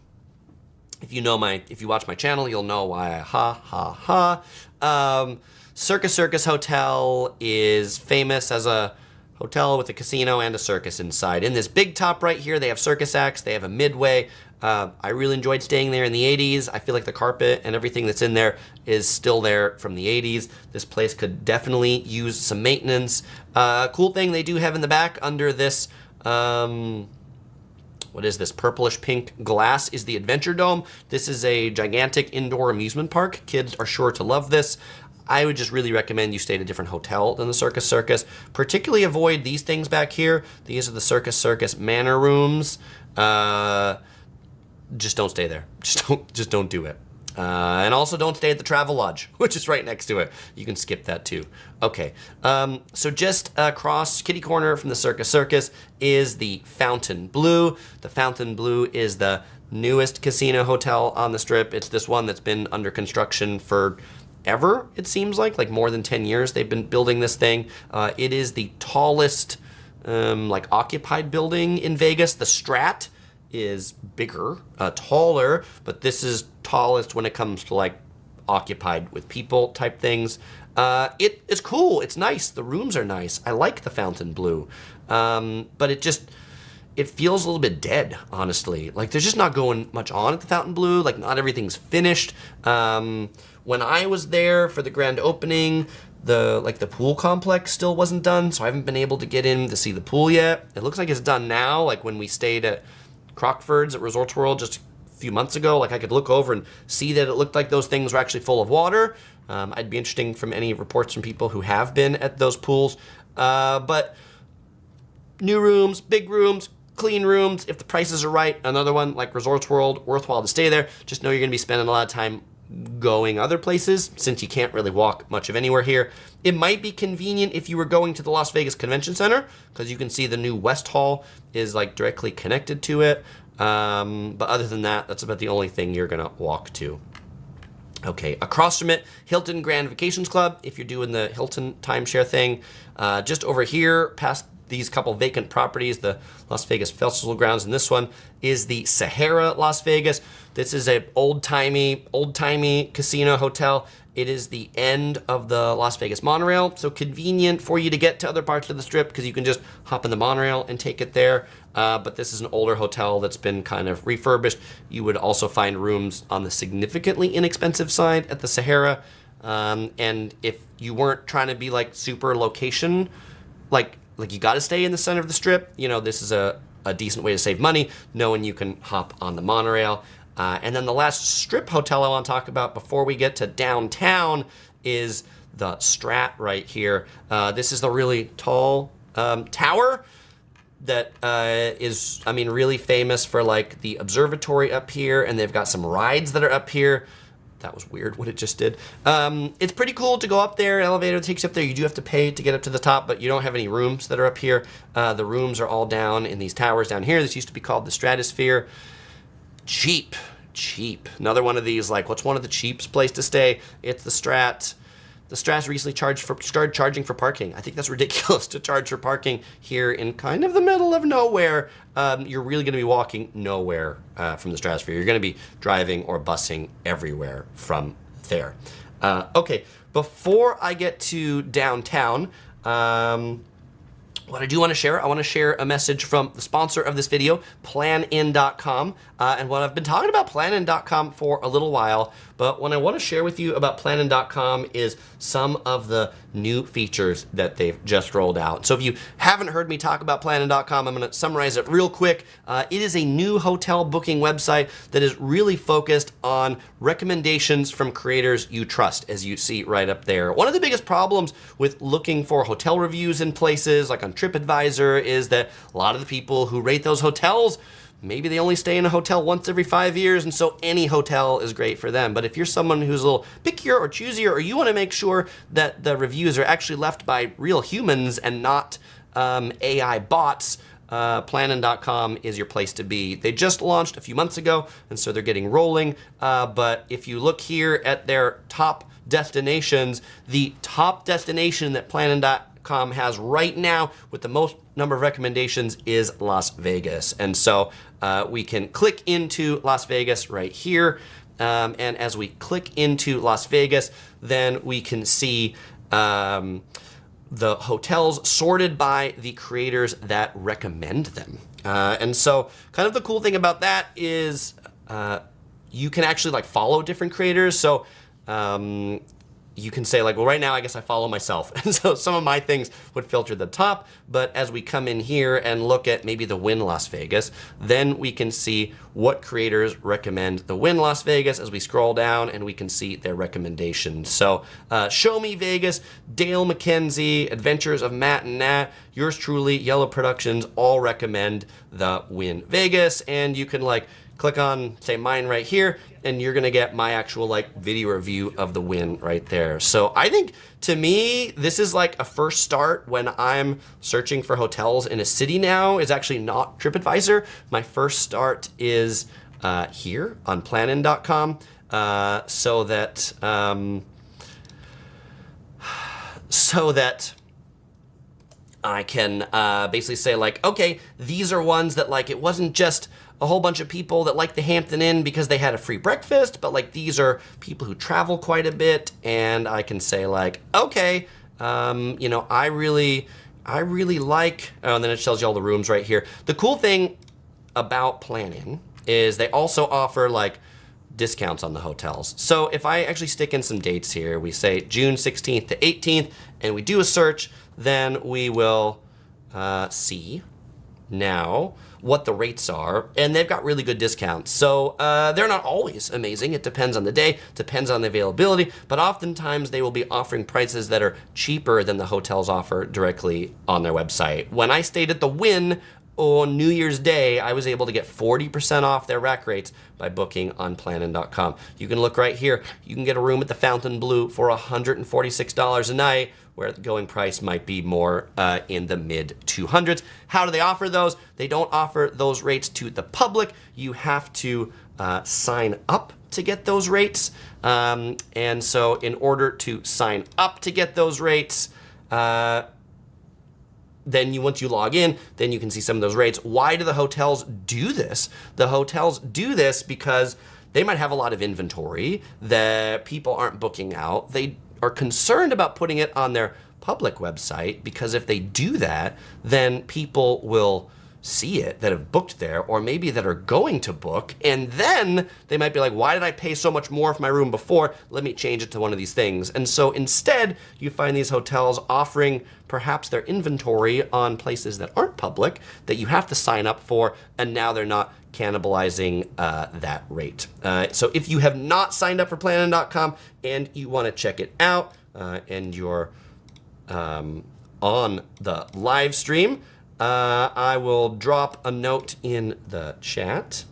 If you watch my channel, you'll know why I ha ha ha. Circus Hotel is famous as a hotel with a casino and a circus inside. In this big top right here, they have circus acts. They have a midway. I really enjoyed staying there in the 80s. I feel like the carpet and everything that's in there is still there from the 80s. This place could definitely use some maintenance. Cool thing they do have in the back under this, what is this, purplish pink glass is the Adventure Dome. This is a gigantic indoor amusement park. Kids are sure to love this. I would just really recommend you stay at a different hotel than the Circus. Particularly avoid these things back here. These are the Circus Manor rooms. Just don't stay there. Just don't do it. And also don't stay at the Travel Lodge, which is right next to it. You can skip that too. Okay, so just across kitty corner from the Circus is the Fountain Blue. The Fountain Blue is the newest casino hotel on the Strip. It's this one that's been under construction for ever, it seems like more than 10 years they've been building this thing. It is the tallest occupied building in Vegas. The Strat is bigger, taller, but this is tallest when it comes to occupied with people type things. It's cool, it's nice, the rooms are nice. I like the Fountain Blue, but it feels a little bit dead, honestly. There's just not going much on at the Fountain Blue. Not everything's finished. When I was there for the grand opening, the pool complex still wasn't done, so I haven't been able to get in to see the pool yet. It looks like it's done now. When we stayed at Crockford's at Resorts World just a few months ago, I could look over and see that it looked like those things were actually full of water. I'd be interested from any reports from people who have been at those pools. But new rooms, big rooms, clean rooms. If the prices are right, another one like Resorts World, worthwhile to stay there. Just know you're going to be spending a lot of time going other places since you can't really walk much of anywhere here. It might be convenient if you were going to the Las Vegas Convention Center, because you can see the new West Hall is directly connected to it. But other than that, that's about the only thing you're gonna walk to. Okay, across from it, Hilton Grand Vacations Club, if you're doing the Hilton timeshare thing. Just over here, past these couple vacant properties, the Las Vegas Festival Grounds, and this one is the Sahara Las Vegas. This is a old-timey casino hotel. It is the end of the Las Vegas monorail, so convenient for you to get to other parts of the Strip because you can just hop in the monorail and take it there. But this is an older hotel that's been kind of refurbished. You would also find rooms on the significantly inexpensive side at the Sahara. And if you weren't trying to be super location, you got to stay in the center of the Strip, this is a decent way to save money, knowing you can hop on the monorail. And then the last Strip hotel I want to talk about before we get to downtown is the Strat right here. This is the really tall tower. that is, I mean, really famous for like the observatory up here, and they've got some rides that are up here. That was weird what it just did. It's pretty cool to go up there. Elevator takes you up there. You do have to pay to get up to the top, but you don't have any rooms that are up here. The rooms are all down in these towers down here. This used to be called the Stratosphere. Cheap. Another one of these, like, what's one of the cheapest place to stay? It's the Strat. The Strat recently started charging for parking. I think that's ridiculous to charge for parking here in kind of the middle of nowhere. You're really going to be walking nowhere from the Stratosphere. You're going to be driving or busing everywhere from there. Okay, before I get to downtown, what I do want to share, I want to share a message from the sponsor of this video, planin.com. And what I've been talking about planin.com for a little while, but what I want to share with you about planin.com is some of the new features that they've just rolled out. So if you haven't heard me talk about planin.com, I'm going to summarize it real quick. It is a new hotel booking website that is really focused on recommendations from creators you trust, as you see right up there. One of the biggest problems with looking for hotel reviews in places like on TripAdvisor is that a lot of the people who rate those hotels, maybe they only stay in a hotel once every 5 years, and so any hotel is great for them. But if you're someone who's a little pickier or choosier, or you want to make sure that the reviews are actually left by real humans and not AI bots, planin.com is your place to be. They just launched a few months ago, and so they're getting rolling. But if you look here at their top destinations, the top destination that planin.com has right now with the most number of recommendations is Las Vegas. And so we can click into Las Vegas right here. And as we click into Las Vegas, then we can see the hotels sorted by the creators that recommend them. And so kind of the cool thing about that is you can actually like follow different creators. So you can say like, well, right now I guess I follow myself. And so some of my things would filter to the top, but as we come in here and look at maybe the Wynn Las Vegas, then we can see what creators recommend the Wynn Las Vegas as we scroll down, and we can see their recommendations. So Show Me Vegas, Dale McKenzie, Adventures of Matt and Nat, yours truly, Yellow Productions, all recommend the Wynn Vegas. And you can like click on, say, mine right here, and you're gonna get my actual like video review of the Wynn right there. So I think, to me, this is like a first start when I'm searching for hotels in a city now. Is actually not TripAdvisor. My first start is here on planin.com, so that I can basically say like, okay, these are ones that like, it wasn't just a whole bunch of people that like the Hampton Inn because they had a free breakfast, but like these are people who travel quite a bit, and I can say like, okay, you know, I really like, oh, and then it tells you all the rooms right here. The cool thing about Planin is they also offer like discounts on the hotels. So if I actually stick in some dates here, we say June 16th to 18th, and we do a search, then we will see now what the rates are, and they've got really good discounts. So they're not always amazing. It depends on the day, depends on the availability, but oftentimes they will be offering prices that are cheaper than the hotels offer directly on their website. When I stayed at the Wynn on New Year's Day, I was able to get 40% off their rack rates by booking on planin.com. You can look right here. You can get a room at the Fontainebleau for $146 a night, where the going price might be more in the mid 200s. How do they offer those? They don't offer those rates to the public. You have to sign up to get those rates. And so in order to sign up to get those rates, then once you log in, then you can see some of those rates. Why do the hotels do this? The hotels do this because they might have a lot of inventory that people aren't booking out. They are concerned about putting it on their public website, because if they do that, then people will see it that have booked there, or maybe that are going to book, and then they might be like, why did I pay so much more for my room before? Let me change it to one of these things. And so instead, you find these hotels offering perhaps their inventory on places that aren't public, that you have to sign up for, and now they're not cannibalizing that rate. So if you have not signed up for planin.com and you want to check it out, and you're on the live stream, I will drop a note in the chat.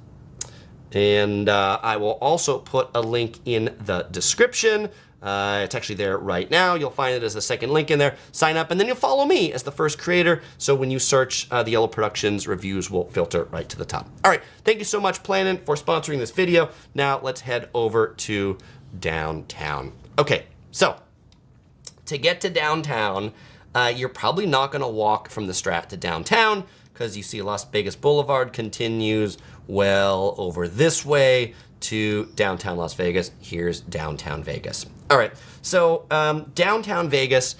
And I will also put a link in the description. It's actually there right now. You'll find it as the second link in there. Sign up, and then you'll follow me as the first creator. So when you search the Yellow Productions, reviews will filter right to the top. All right, thank you so much, Planet, for sponsoring this video. Now let's head over to downtown. Okay, so to get to downtown, you're probably not gonna walk from the Strat to downtown, because you see Las Vegas Boulevard continues well over this way to downtown Las Vegas. Here's downtown Vegas. All right, so downtown Vegas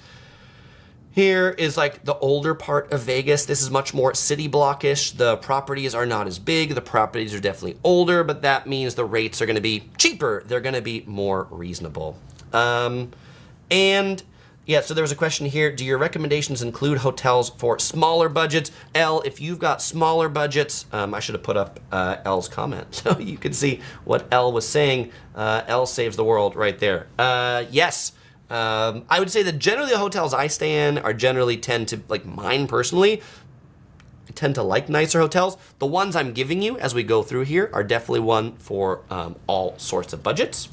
here is like the older part of Vegas. This is much more city blockish. The properties are not as big. The properties are definitely older, but that means the rates are gonna be cheaper. They're gonna be more reasonable. And yeah, so there was a question here. Do your recommendations include hotels for smaller budgets? Elle, if you've got smaller budgets, I should have put up Elle's comment so you can see what Elle was saying. Elle saves the world right there. Yes, I would say that generally the hotels I stay in are generally tend to, like mine personally, I tend to like nicer hotels. The ones I'm giving you as we go through here are definitely one for all sorts of budgets.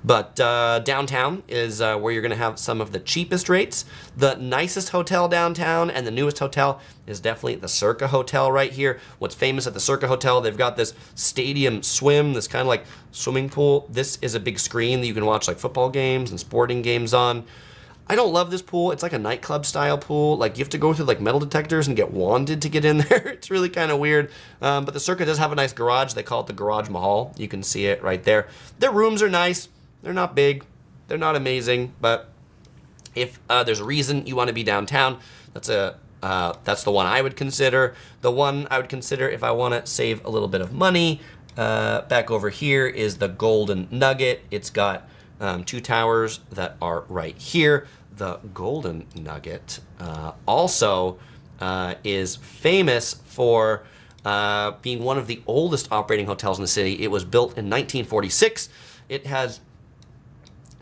But downtown is where you're gonna have some of the cheapest rates. The nicest hotel downtown and the newest hotel is definitely the Circa Hotel right here. What's famous at the Circa Hotel, they've got this stadium swim, this kind of like swimming pool. This is a big screen that you can watch like football games and sporting games on. I don't love this pool. It's like a nightclub style pool. Like you have to go through like metal detectors and get wanded to get in there. It's really kind of weird. But the Circa does have a nice garage. They call it the Garage Mahal. You can see it right there. Their rooms are nice. They're not big, they're not amazing, but if there's a reason you want to be downtown, that's the one I would consider. The one I would consider if I want to save a little bit of money, back over here is the Golden Nugget. It's got 2 towers that are right here. The Golden Nugget also is famous for being one of the oldest operating hotels in the city. It was built in 1946. It has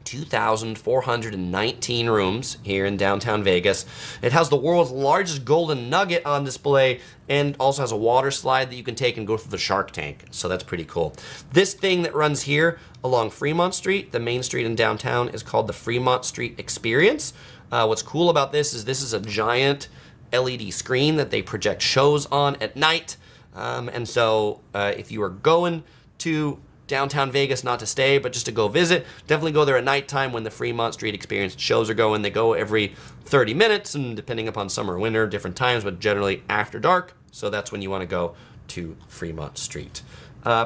2,419 rooms here in downtown Vegas. It has the world's largest golden nugget on display and also has a water slide that you can take and go through the shark tank. So that's pretty cool. This thing that runs here along Fremont Street, the main street in downtown, is called the Fremont Street Experience. What's cool about this is a giant LED screen that they project shows on at night. And so if you are going to downtown Vegas, not to stay, but just to go visit, definitely go there at nighttime when the Fremont Street Experience shows are going. They go every 30 minutes, and depending upon summer or winter, different times, but generally after dark. So that's when you want to go to Fremont Street.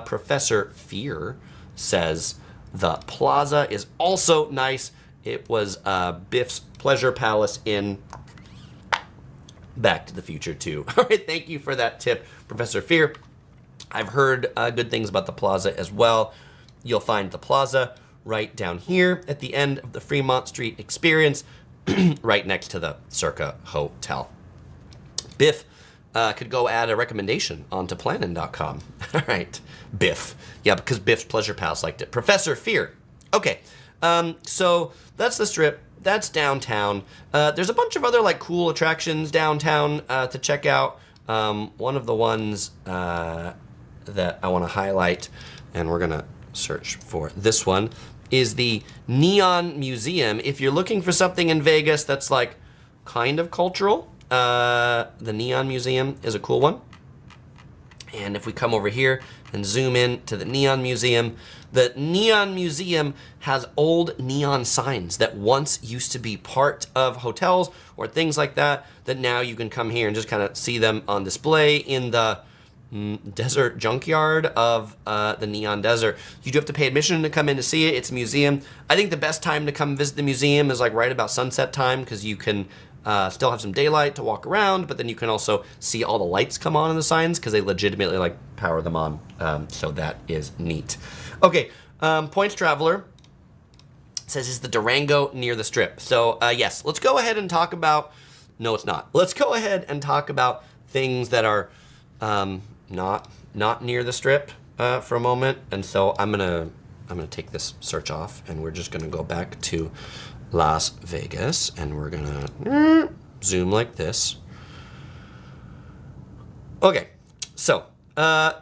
Professor Fear says the plaza is also nice. It was Biff's Pleasure Palace in Back to the Future 2. All right, thank you for that tip, Professor Fear. I've heard good things about the plaza as well. You'll find the plaza right down here at the end of the Fremont Street Experience, right next to the Circa Hotel. Biff could go add a recommendation onto planning.com. All right, Biff. Yeah, because Biff's Pleasure Palace liked it. Professor Fear. Okay, so that's the Strip. That's downtown. There's a bunch of other like cool attractions downtown to check out. One of the ones that I want to highlight, and we're gonna search for this one, is the Neon Museum. If you're looking for something in Vegas that's like kind of cultural, the Neon Museum is a cool one. And if we come over here and zoom in to the Neon Museum, the Neon Museum has old neon signs that once used to be part of hotels or things like that, that now you can come here and just kind of see them on display in the desert junkyard of the Neon Desert. You do have to pay admission to come in to see it. It's a museum. I think the best time to come visit the museum is like right about sunset time, because you can still have some daylight to walk around, but then you can also see all the lights come on in the signs because they legitimately like power them on. So that is neat. Okay, Points Traveler says, is the Durango near the Strip? So yes, let's go ahead and talk about, no it's not. Let's go ahead and talk about things that are not near the Strip for a moment. And so I'm gonna take this search off, and we're just gonna go back to Las Vegas, and we're gonna zoom like this. Okay, so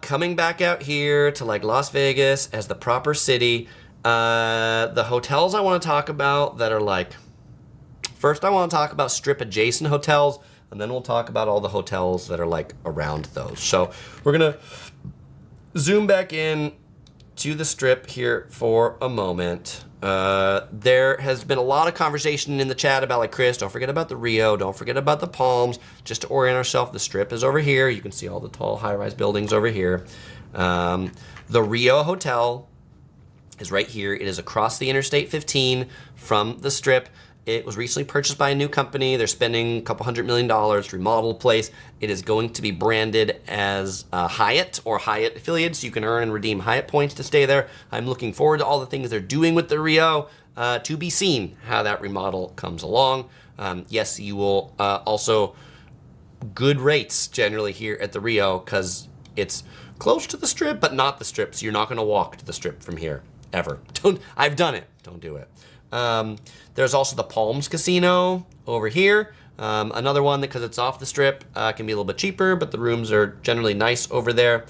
coming back out here to like Las Vegas as the proper city, the hotels I want to talk about that are like, first I want to talk about strip adjacent hotels, and then we'll talk about all the hotels that are like around those. So we're gonna zoom back in to the strip here for a moment. There has been a lot of conversation in the chat about like, Chris, don't forget about the Rio, don't forget about the Palms. Just to orient ourselves, the strip is over here. You can see all the tall high-rise buildings over here. The Rio Hotel is right here. It is across the Interstate 15 from the strip. It was recently purchased by a new company. They're spending a couple $100 million to remodel the place. It is going to be branded as Hyatt or Hyatt affiliates. So you can earn and redeem Hyatt points to stay there. I'm looking forward to all the things they're doing with the Rio. To be seen how that remodel comes along. Yes, you will also good rates generally here at the Rio because it's close to the strip, but not the strip. So you're not going to walk to the strip from here ever. I've done it. Don't do it. There's also the Palms Casino over here. Another one that, because it's off the strip, can be a little bit cheaper, but the rooms are generally nice over there.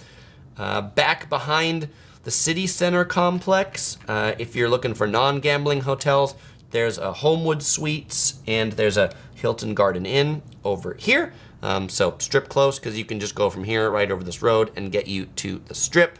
Back behind the CityCenter Complex, if you're looking for non-gambling hotels, there's a Homewood Suites and there's a Hilton Garden Inn over here. So strip close because you can just go from here right over this road and get you to the strip.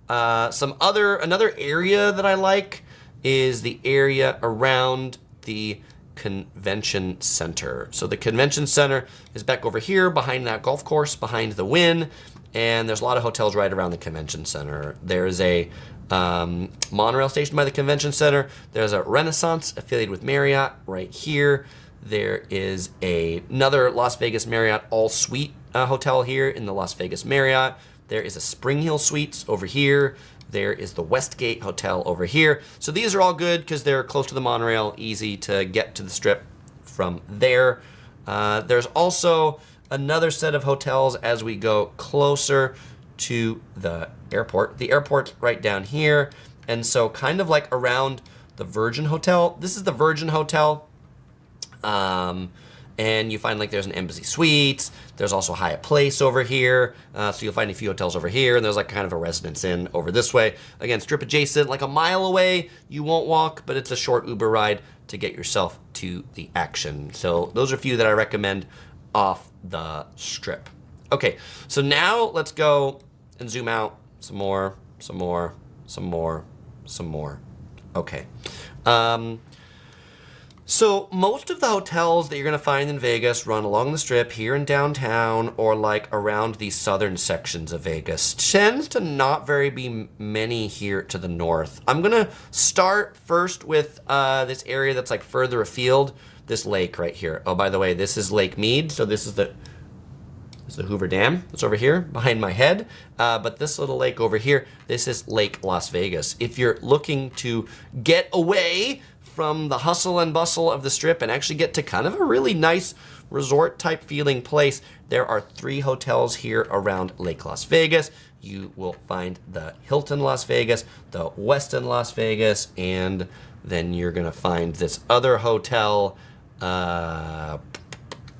Another area that I like is the area around the convention center. So the convention center is back over here behind that golf course, behind the Wynn, and there's a lot of hotels right around the convention center. There's a monorail station by the convention center. There's a Renaissance affiliated with Marriott right here. There is another Las Vegas Marriott all-suite hotel here in the Las Vegas Marriott. There is a Spring Hill Suites over here. There is the Westgate Hotel over here. So these are all good because they're close to the monorail, easy to get to the strip from there. There's also another set of hotels as we go closer to the airport. The airport's right down here. And so kind of like around the Virgin Hotel. This is the Virgin Hotel. And you find like there's an Embassy Suites. There's also Hyatt Place over here. So you'll find a few hotels over here. And there's like kind of a Residence Inn over this way. Again, strip adjacent, like a mile away. You won't walk, but it's a short Uber ride to get yourself to the action. So those are a few that I recommend off the strip. Okay, so now let's go and zoom out some more. Okay. So most of the hotels that you're going to find in Vegas run along the strip here in downtown or like around the southern sections of Vegas. Tends to not be many here to the north. I'm going to start first with this area that's like further afield, this lake right here. Oh, by the way, this is Lake Mead. So this is the Hoover Dam. It's over here behind my head. But this little lake over here, this is Lake Las Vegas. If you're looking to get away from the hustle and bustle of the strip and actually get to kind of a really nice resort type feeling place, there are 3 hotels here around Lake Las Vegas. You will find the Hilton Las Vegas, the Westin Las Vegas, and then you're gonna find this other hotel, the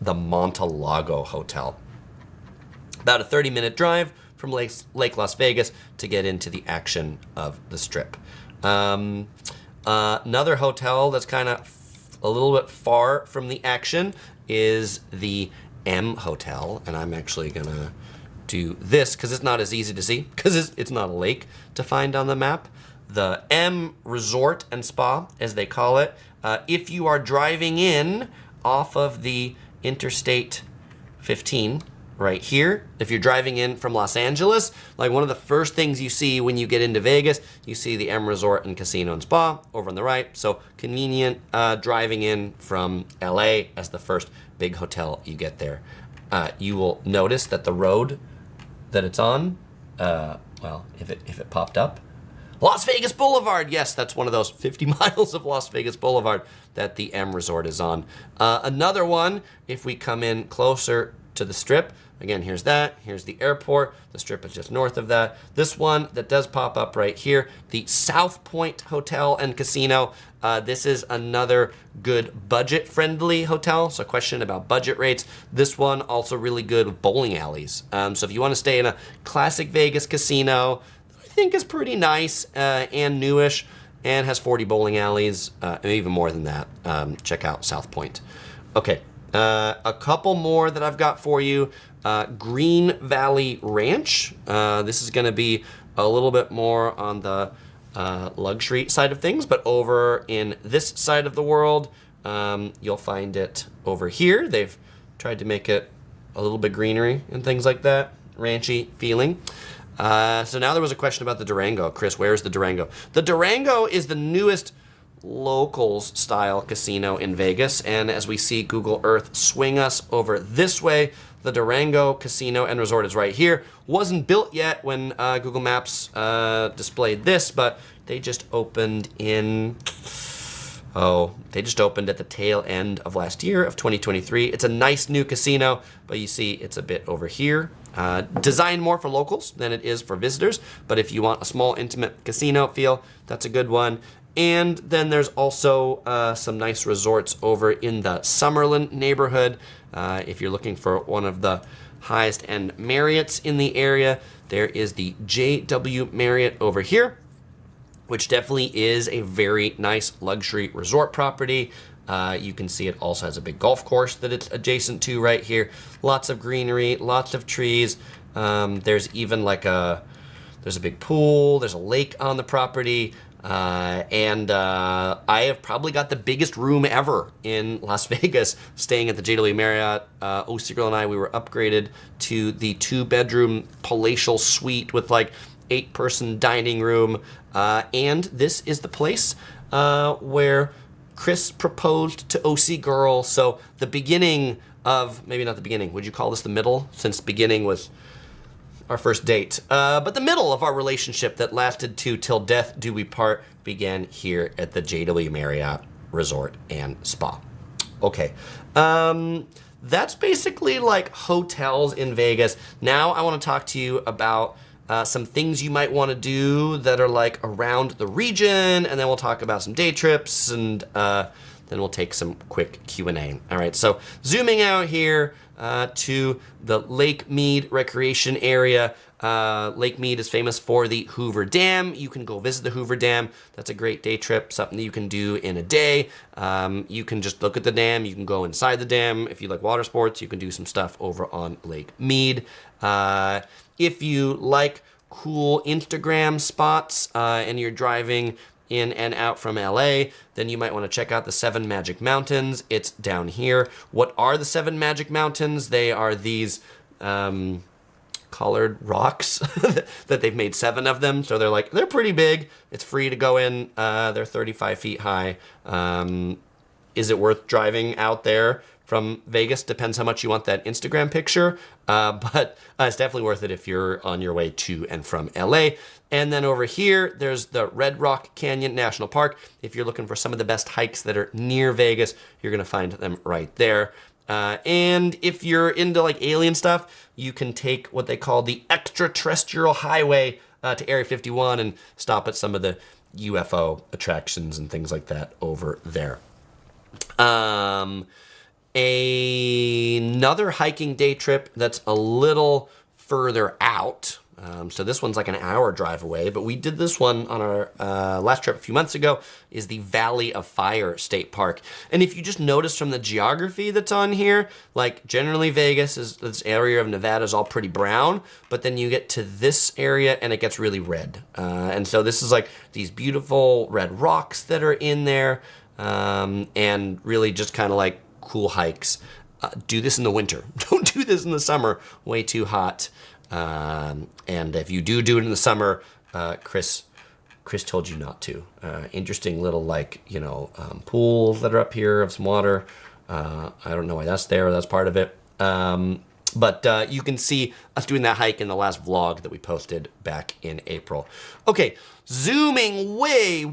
Montelago Hotel. About a 30-minute drive from Lake Las Vegas to get into the action of the strip. Another hotel that's kind of a little bit far from the action is the M Hotel, and I'm actually gonna do this because it's not as easy to see because it's not a lake to find on the map. The M Resort and Spa, as they call it. If you are driving in off of the Interstate 15, right here, if you're driving in from Los Angeles, like one of the first things you see when you get into Vegas, you see the M Resort and Casino and Spa over on the right. So convenient driving in from LA as the first big hotel you get there. You will notice that the road that it's on, well, if it popped up, Las Vegas Boulevard. Yes, that's one of those 50 miles of Las Vegas Boulevard that the M Resort is on. Another one, if we come in closer to the Strip. Again, here's that. Here's the airport. The Strip is just north of that. This one that does pop up right here, the South Point Hotel and Casino. This is another good budget-friendly hotel. So a question about budget rates. This one also really good with bowling alleys. So if you want to stay in a classic Vegas casino, I think is pretty nice and newish, and has 40 bowling alleys, and even more than that. Check out South Point. Okay, a couple more that I've got for you. Green Valley Ranch. This is going to be a little bit more on the luxury side of things, but over in this side of the world, you'll find it over here. They've tried to make it a little bit greenery and things like that, ranchy feeling. So now there was a question about the Durango. Chris, where's the Durango? The Durango is the newest locals style casino in Vegas, and as we see Google Earth swing us over this way, the Durango Casino and Resort is right here. Wasn't built yet when Google Maps displayed this, but they just opened in, they just opened at the tail end of last year of 2023. It's a nice new casino, but you see it's a bit over here. Designed more for locals than it is for visitors, but if you want a small, intimate casino feel, that's a good one. And then there's also some nice resorts over in the Summerlin neighborhood. If you're looking for one of the highest end Marriotts in the area, there is the JW Marriott over here, which definitely is a very nice luxury resort property. You can see it also has a big golf course that it's adjacent to right here. Lots of greenery, lots of trees. There's even there's a big pool, there's a lake on the property. And I have probably got the biggest room ever in Las Vegas staying at the JW Marriott. OC Girl and I, we were upgraded to the 2-bedroom palatial suite with 8-person dining room. And this is the place where Chris proposed to OC Girl. So the beginning of, maybe not the beginning, would you call this the middle? Since beginning was our first date. But the middle of our relationship that lasted till death do we part began here at the JW Marriott Resort and Spa. Okay, that's basically hotels in Vegas. Now I want to talk to you about some things you might want to do that are around the region, and then we'll talk about some day trips, and then we'll take some quick Q&A. All right, so zooming out here to the Lake Mead Recreation Area. Lake Mead is famous for the Hoover Dam. You can go visit the Hoover Dam. That's a great day trip, something that you can do in a day. You can just look at the dam. You can go inside the dam. If you like water sports, you can do some stuff over on Lake Mead. If you like cool Instagram spots and you're driving in and out from LA, then you might want to check out the 7 Magic Mountains. It's down here. What are the 7 Magic Mountains? They are these colored rocks that they've made 7 of them. So they're pretty big. It's free to go in. They're 35 feet high. Is it worth driving out there from Vegas? Depends how much you want that Instagram picture, but it's definitely worth it if you're on your way to and from LA. And then over here, there's the Red Rock Canyon National Park. If you're looking for some of the best hikes that are near Vegas, you're gonna find them right there. And if you're into alien stuff, you can take what they call the extraterrestrial highway to Area 51 and stop at some of the UFO attractions and things like that over there. Another hiking day trip that's a little further out. So this one's an hour drive away, but we did this one on our last trip a few months ago, is the Valley of Fire State Park. And if you just notice from the geography that's on here, generally Vegas, this area of Nevada is all pretty brown, but then you get to this area and it gets really red. And so this is these beautiful red rocks that are in there, and really just kind of cool hikes. Do this in the winter. Don't do this in the summer, way too hot. And if you do it in the summer, Chris told you not to. Interesting little pools that are up here of some water. I don't know why that's there, or that's part of it. But you can see us doing that hike in the last vlog that we posted back in April. Okay, zooming way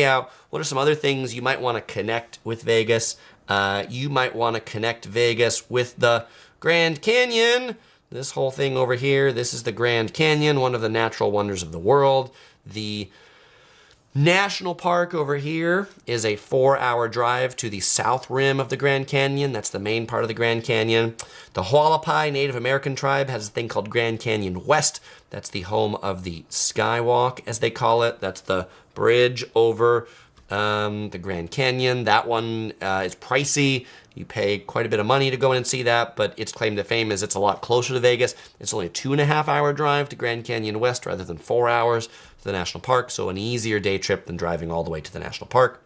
out. What are some other things you might want to connect with Vegas? you might want to connect Vegas with the Grand Canyon. This whole thing over here, this is the Grand Canyon, one of the natural wonders of the world. The National Park over here is a 4-hour drive to the south rim of the Grand Canyon. That's the main part of the Grand Canyon. The Hualapai Native American tribe has a thing called Grand Canyon West. That's the home of the Skywalk, as they call it. That's the bridge over the Grand Canyon. That one is pricey. You pay quite a bit of money to go in and see that, but its claim to fame is it's a lot closer to Vegas. It's only a 2.5-hour drive to Grand Canyon West rather than 4 hours to the national park, so an easier day trip than driving all the way to the national park.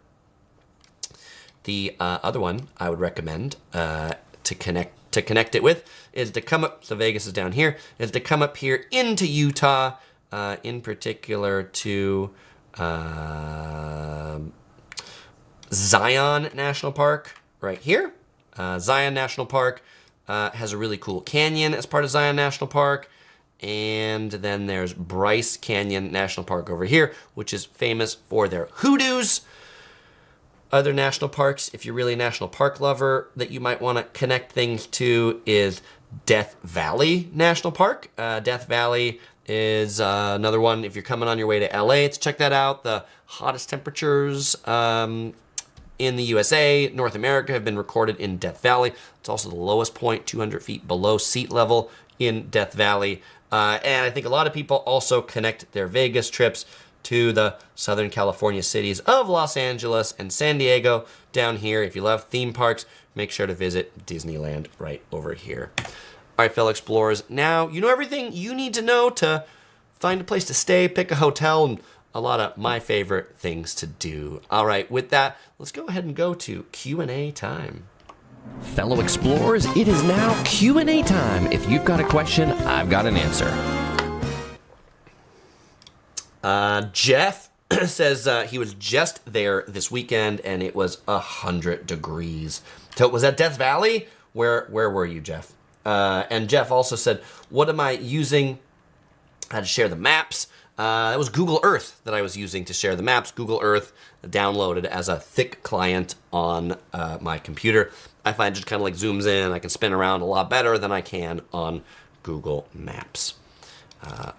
The other one I would recommend to connect it with is to come up, so Vegas is down here, is to come up here into Utah, in particular to Zion National Park right here. Zion National Park has a really cool canyon as part of Zion National Park. And then there's Bryce Canyon National Park over here, which is famous for their hoodoos. Other national parks, if you're really a national park lover, that you might want to connect things to is Death Valley National Park. Death Valley is another one if you're coming on your way to LA to check that out. The hottest temperatures in the USA, North America, have been recorded in Death Valley. It's also the lowest point, 200 feet below sea level in Death Valley. And I think a lot of people also connect their Vegas trips to the Southern California cities of Los Angeles and San Diego down here. If you love theme parks, make sure to visit Disneyland right over here. All right, fellow explorers, now you know everything you need to know to find a place to stay, pick a hotel, and a lot of my favorite things to do. All right, with that, let's go ahead and go to Q&A time. Fellow explorers, it is now Q&A time. If you've got a question, I've got an answer. Jeff says he was just there this weekend and it was 100 degrees. So was that Death Valley? Where were you, Jeff? And Jeff also said, what am I using to share the maps? That was Google Earth that I was using to share the maps. Google Earth downloaded as a thick client on my computer. I find it just kind of like zooms in. I can spin around a lot better than I can on Google Maps.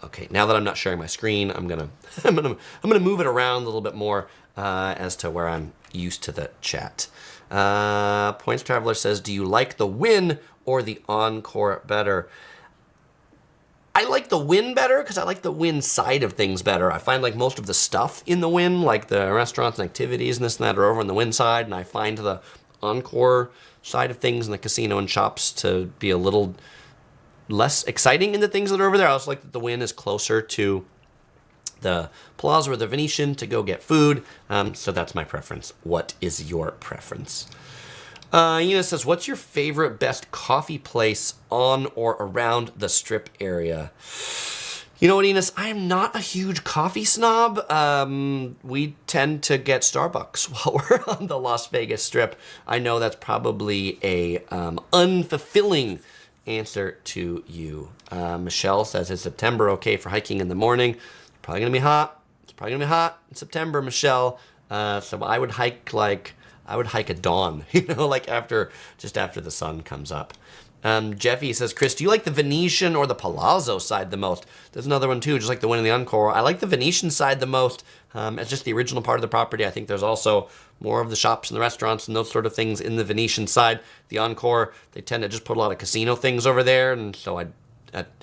Okay, now that I'm not sharing my screen, I'm gonna move it around a little bit more as to where I'm used to the chat. Points Traveler says, do you like the Wynn or the Encore better? I like the Wynn better because I like the Wynn side of things better. I find like most of the stuff in the Wynn, like the restaurants and activities and this and that, are over on the Wynn side, and I find the Encore side of things and the casino and shops to be a little less exciting in the things that are over there. I also like that the Wynn is closer to the Plaza or the Venetian to go get food. So that's my preference. What is your preference? Enos says, what's your favorite best coffee place on or around the Strip area? You know what, Enos? I am not a huge coffee snob. We tend to get Starbucks while we're on the Las Vegas Strip. I know that's probably a unfulfilling answer to you. Michelle says, is September okay for hiking in the morning? Probably gonna be hot. It's probably gonna be hot in September, Michelle. So I would hike at dawn, like just after the sun comes up. Jeffy says, Chris, do you like the Venetian or the Palazzo side the most? There's another one too, just like the one in the Encore. I like the Venetian side the most. It's just the original part of the property. I think there's also more of the shops and the restaurants and those sort of things in the Venetian side. The Encore, they tend to just put a lot of casino things over there, and so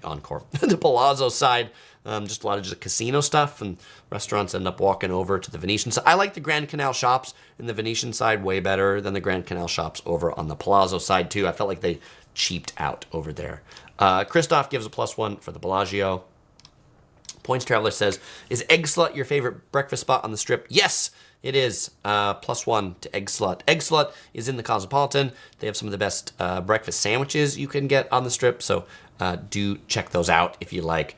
Encore. The Palazzo side, just a lot of just casino stuff, and restaurants end up walking over to the Venetian side. I like the Grand Canal shops in the Venetian side way better than the Grand Canal shops over on the Palazzo side too. I felt like they cheaped out over there. Christoph gives a +1 for the Bellagio. Points Traveler says, is Egg Slut your favorite breakfast spot on the Strip? Yes, it is. +1 to Egg Slut. Egg Slut is in the Cosmopolitan. They have some of the best breakfast sandwiches you can get on the Strip, so do check those out if you like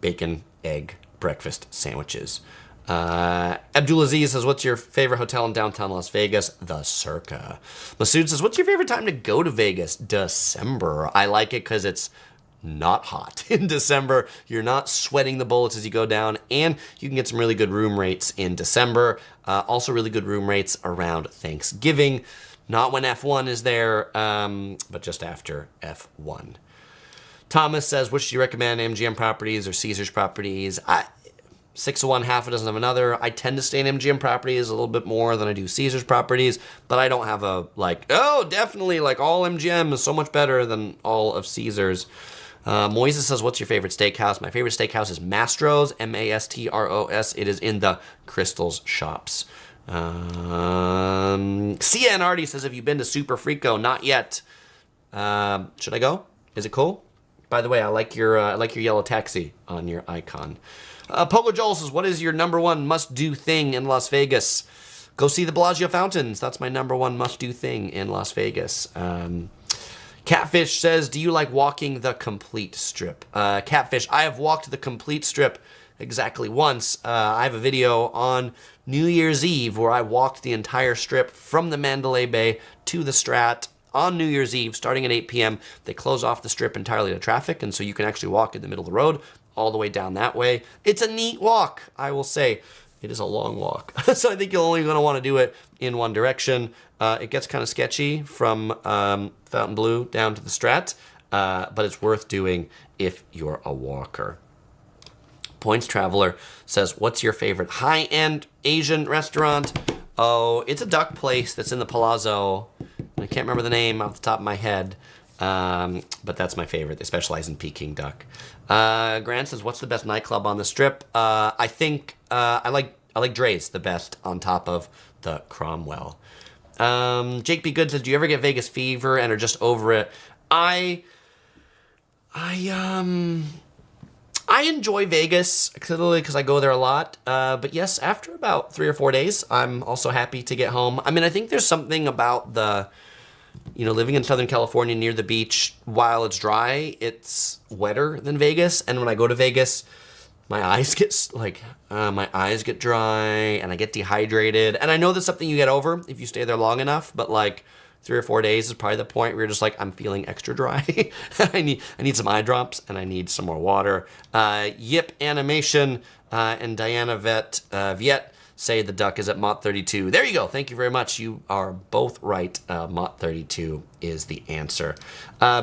bacon, egg, breakfast sandwiches. Abdulaziz says, what's your favorite hotel in downtown Las Vegas? The Circa. Masood says, what's your favorite time to go to Vegas? December. I like it because it's not hot in December. You're not sweating the bullets as you go down, and you can get some really good room rates in December. Also really good room rates around Thanksgiving. Not when F1 is there, but just after F1. Thomas says, which do you recommend, MGM properties or Caesars properties? 6 of one, half a dozen of another. I tend to stay in MGM properties a little bit more than I do Caesars properties, but I don't have a, like, oh, definitely, like, all MGM is so much better than all of Caesars. Moises says, what's your favorite steakhouse? My favorite steakhouse is Mastro's, Mastros. It is in the Crystals shops. Cia Artie says, have you been to Super Frico? Not yet. Should I go? Is it cool? By the way, I like your yellow taxi on your icon. Pogo Joel says, what is your number one must-do thing in Las Vegas? Go see the Bellagio fountains. That's my number one must-do thing in Las Vegas. Catfish says, do you like walking the complete strip? Catfish, I have walked the complete strip exactly once. I have a video on New Year's Eve where I walked the entire strip from the Mandalay Bay to the Strat on New Year's Eve, starting at 8 p.m. They close off the strip entirely to traffic, and so you can actually walk in the middle of the road all the way down that way. It's a neat walk, I will say. It is a long walk, so I think you're only going to want to do it in one direction. It gets kind of sketchy from Fontainebleau down to the Strat, but it's worth doing if you're a walker. Points Traveler says, what's your favorite high-end Asian restaurant? Oh, it's a duck place that's in the Palazzo. I can't remember the name off the top of my head, but that's my favorite. They specialize in Peking duck. Grant says, what's the best nightclub on the strip? I think I like Dre's the best on top of the Cromwell. Jake B. Good says, do you ever get Vegas fever and are just over it? I enjoy Vegas, clearly, because I go there a lot. But yes, after about 3 or 4 days, I'm also happy to get home. I mean, I think there's something about living in Southern California near the beach, while it's dry, it's wetter than Vegas. And when I go to Vegas, my eyes get dry and I get dehydrated. And I know that's something you get over if you stay there long enough, but like 3 or 4 days is probably the point where you're just like, I'm feeling extra dry. I need some eye drops and I need some more water. Yip Animation and Diana Viet say the duck is at Mott 32. There you go. Thank you very much. You are both right. Mott 32 is the answer.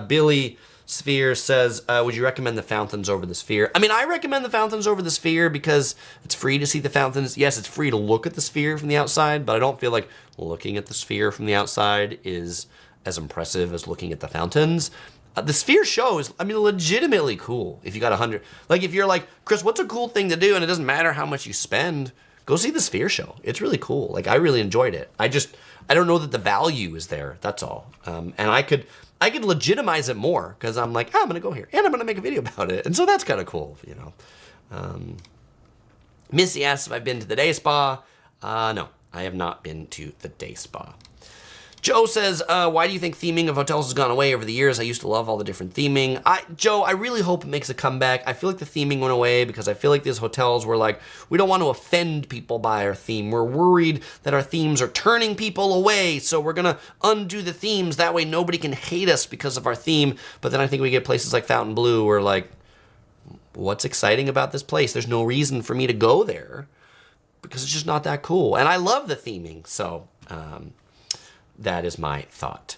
Billy Sphere says, would you recommend the fountains over the Sphere? I mean, I recommend the fountains over the Sphere because it's free to see the fountains. Yes, it's free to look at the Sphere from the outside, but I don't feel like looking at the Sphere from the outside is as impressive as looking at the fountains. The Sphere show is, legitimately cool if you got 100. Like, if you're like, Chris, what's a cool thing to do? And it doesn't matter how much you spend, go see the Sphere show. It's really cool. Like, I really enjoyed it. I don't know that the value is there. That's all. And I could legitimize it more because I'm like, I'm going to go here and I'm going to make a video about it. And so that's kind of cool, Missy asks if I've been to the day spa. No, I have not been to the day spa. Joe says, why do you think theming of hotels has gone away over the years? I used to love all the different theming. Joe, I really hope it makes a comeback. I feel like the theming went away because I feel like these hotels were like, we don't want to offend people by our theme. We're worried that our themes are turning people away, so we're going to undo the themes. That way nobody can hate us because of our theme. But then I think we get places like Fontainebleau where like, what's exciting about this place? There's no reason for me to go there because it's just not that cool. And I love the theming, so that is my thought.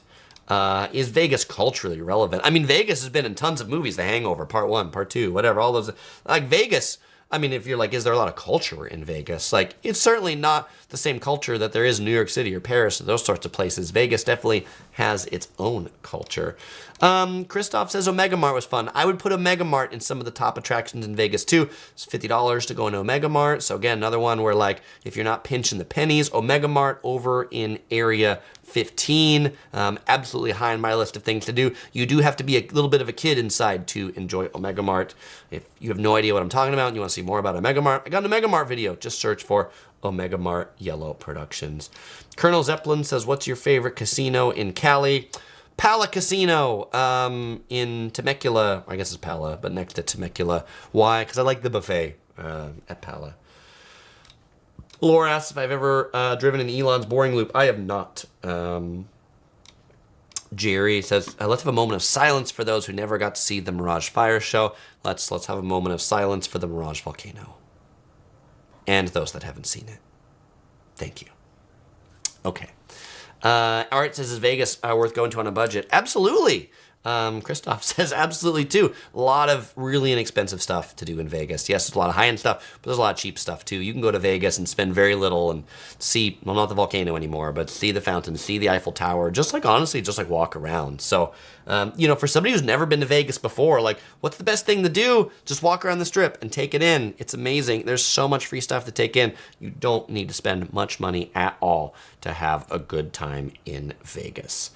Is Vegas culturally relevant? I mean, Vegas has been in tons of movies. The Hangover, Part 1, Part 2, whatever, all those. Like, Vegas, if you're like, is there a lot of culture in Vegas? Like, it's certainly not the same culture that there is in New York City or Paris or those sorts of places. Vegas definitely has its own culture. Christoph says Omega Mart was fun. I would put Omega Mart in some of the top attractions in Vegas too. It's $50 to go into Omega Mart. So again, another one where like, if you're not pinching the pennies, Omega Mart over in area 15, absolutely high on my list of things to do. You do have to be a little bit of a kid inside to enjoy Omega Mart. If you have no idea what I'm talking about and you want to see more about Omega Mart, I got an Omega Mart video. Just search for Omega Mart Yellow Productions. Colonel Zeppelin says, what's your favorite casino in Cali? Pala Casino in Temecula. I guess it's Pala, but next to Temecula. Why? Because I like the buffet at Pala. Laura asks if I've ever driven in Elon's boring loop. I have not. Jerry says, let's have a moment of silence for those who never got to see the Mirage Fire Show. Let's have a moment of silence for the Mirage Volcano. And those that haven't seen it. Thank you. Okay. Art says, is Vegas worth going to on a budget? Absolutely. Christoph says absolutely too. A lot of really inexpensive stuff to do in Vegas. Yes, there's a lot of high-end stuff, but there's a lot of cheap stuff too. You can go to Vegas and spend very little and see, well, not the volcano anymore, but see the fountain, see the Eiffel Tower, just like, honestly, just like walk around. So, for somebody who's never been to Vegas before, like, what's the best thing to do? Just walk around the Strip and take it in. It's amazing. There's so much free stuff to take in. You don't need to spend much money at all to have a good time in Vegas.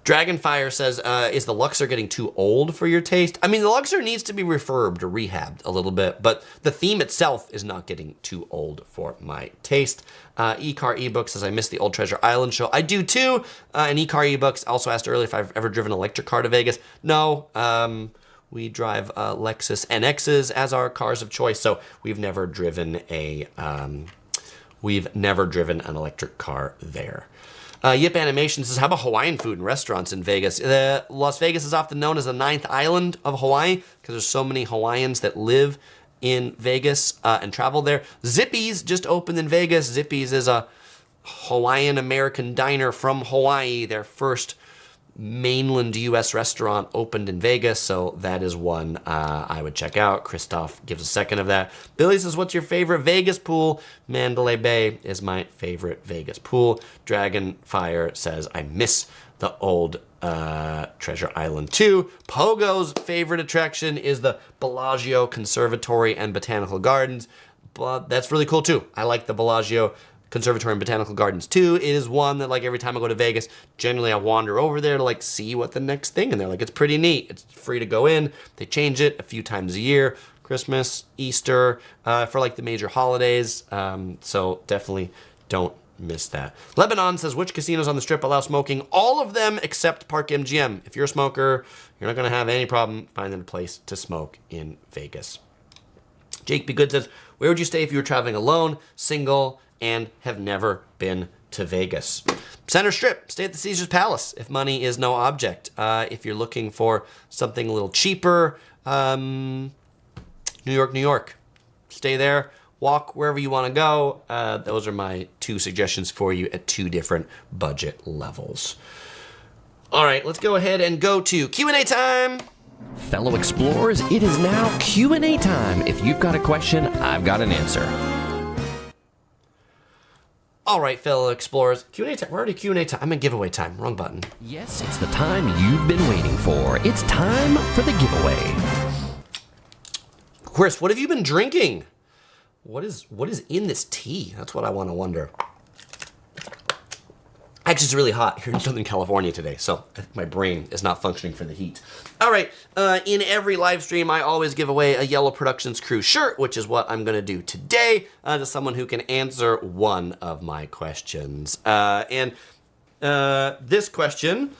Dragonfire says, is the Luxor getting too old for your taste? I mean, the Luxor needs to be refurbed or rehabbed a little bit, but the theme itself is not getting too old for my taste. eCar eBook says, I miss the Old Treasure Island show. I do too. And eCar eBooks also asked earlier if I've ever driven an electric car to Vegas. No, we drive Lexus NXs as our cars of choice, so we've never driven an electric car there. Yip Animation says, how about Hawaiian food and restaurants in Vegas? Las Vegas is often known as the 9th island of Hawaii because there's so many Hawaiians that live in Vegas and travel there. Zippy's just opened in Vegas. Zippy's is a Hawaiian American diner from Hawaii. Their first mainland U.S. restaurant opened in Vegas, so that is one I would check out. Christoph gives a second of that. Billy says, what's your favorite Vegas pool? Mandalay Bay is my favorite Vegas pool. Dragonfire says, I miss the old Treasure Island too. Pogo's favorite attraction is the Bellagio Conservatory and Botanical Gardens, but that's really cool too. I like the Bellagio Conservatory and Botanical Gardens too. It is one that, like, every time I go to Vegas, generally I wander over there to, like, see what the next thing, and they're like, it's pretty neat. It's free to go in. They change it a few times a year, Christmas, Easter, for like the major holidays. So definitely don't miss that. Lebanon says, which casinos on the Strip allow smoking? All of them except Park MGM. If you're a smoker, you're not gonna have any problem finding a place to smoke in Vegas. Jake B. Good says, where would you stay if you were traveling alone, single, and have never been to Vegas? Center Strip, stay at the Caesars Palace if money is no object. If you're looking for something a little cheaper, New York, stay there. Walk wherever you want to go. Those are my two suggestions for you at two different budget levels. All right, let's go ahead and go to Q&A time. Fellow explorers, it is now Q&A time. If you've got a question, I've got an answer. All right, fellow explorers, Q&A time. We're already Q&A time. I'm in giveaway time. Wrong button. Yes, it's the time you've been waiting for. It's time for the giveaway. Chris, what have you been drinking? What is in this tea? That's what I want to wonder. Actually, it's really hot here in Southern California today, so I think my brain is not functioning for the heat. All right, in every live stream, I always give away a Yellow Productions crew shirt, which is what I'm going to do today to someone who can answer one of my questions. This question,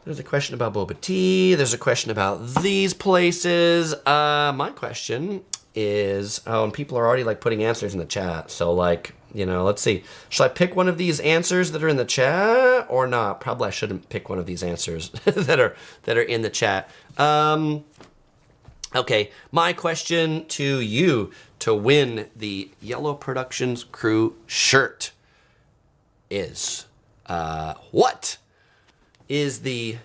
there's a question about boba tea. There's a question about these places. My question is, and people are already like putting answers in the chat, so like, let's see. Should I pick one of these answers that are in the chat or not? Probably I shouldn't pick one of these answers that are in the chat. Okay, my question to you to win the Yellow Productions crew shirt is, what is the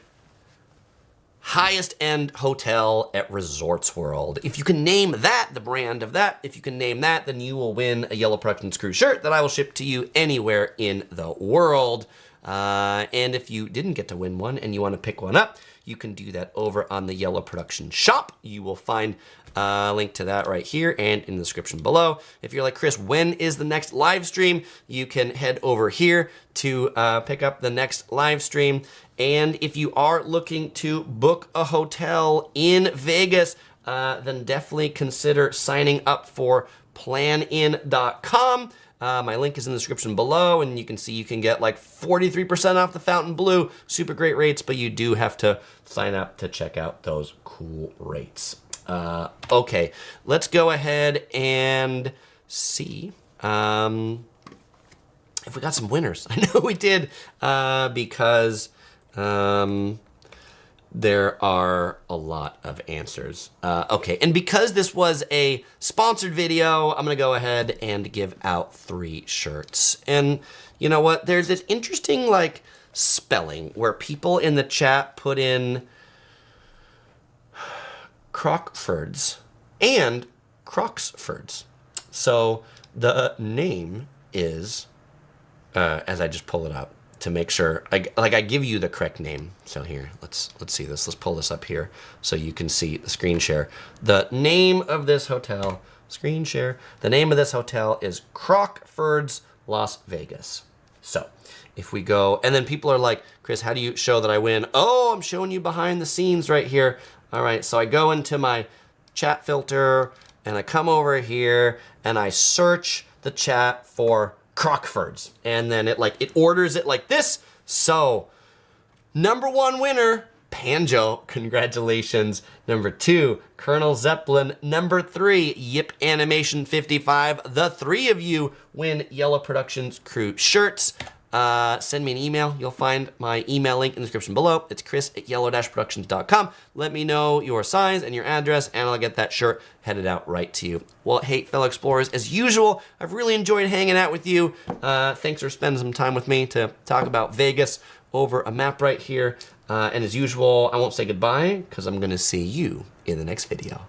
highest end hotel at Resorts World? If you can name that, the brand of that, if you can name that, then you will win a Yellow Productions crew shirt that I will ship to you anywhere in the world. And if you didn't get to win one and you want to pick one up, you can do that over on the Yellow Productions shop. You will find a link to that right here and in the description below. If you're like, Chris, when is the next live stream? You can head over here to pick up the next live stream. And if you are looking to book a hotel in Vegas, then definitely consider signing up for planin.com. My link is in the description below, and you can see you can get like 43% off the Fontainebleau. Super great rates, but you do have to sign up to check out those cool rates. Okay, let's go ahead and see if we got some winners. I know we did because There are a lot of answers. Okay, and because this was a sponsored video, I'm gonna go ahead and give out 3 shirts. And you know what? There's this interesting like spelling where people in the chat put in Crockfords and Croxfords. So the name is, as I just pull it up to make sure, I give you the correct name. So here, let's see this. Let's pull this up here so you can see the screen share. The name of this hotel, screen share. The name of this hotel is Crockfords, Las Vegas. So if we go, and then people are like, Chris, how do you show that I win? Oh, I'm showing you behind the scenes right here. All right, so I go into my chat filter and I come over here and I search the chat for Crockfords, and then it orders it like this. So number 1 winner, Panjo, congratulations. Number 2, Colonel Zeppelin. Number 3, Yip Animation 55. The 3 of you win Yellow Productions Crew shirts. Send me an email. You'll find my email link in the description below. It's chris@yellow-productions.com. Let me know your size and your address, and I'll get that shirt headed out right to you. Well, hey, fellow explorers, as usual, I've really enjoyed hanging out with you. Thanks for spending some time with me to talk about Vegas over a map right here. And as usual, I won't say goodbye because I'm going to see you in the next video.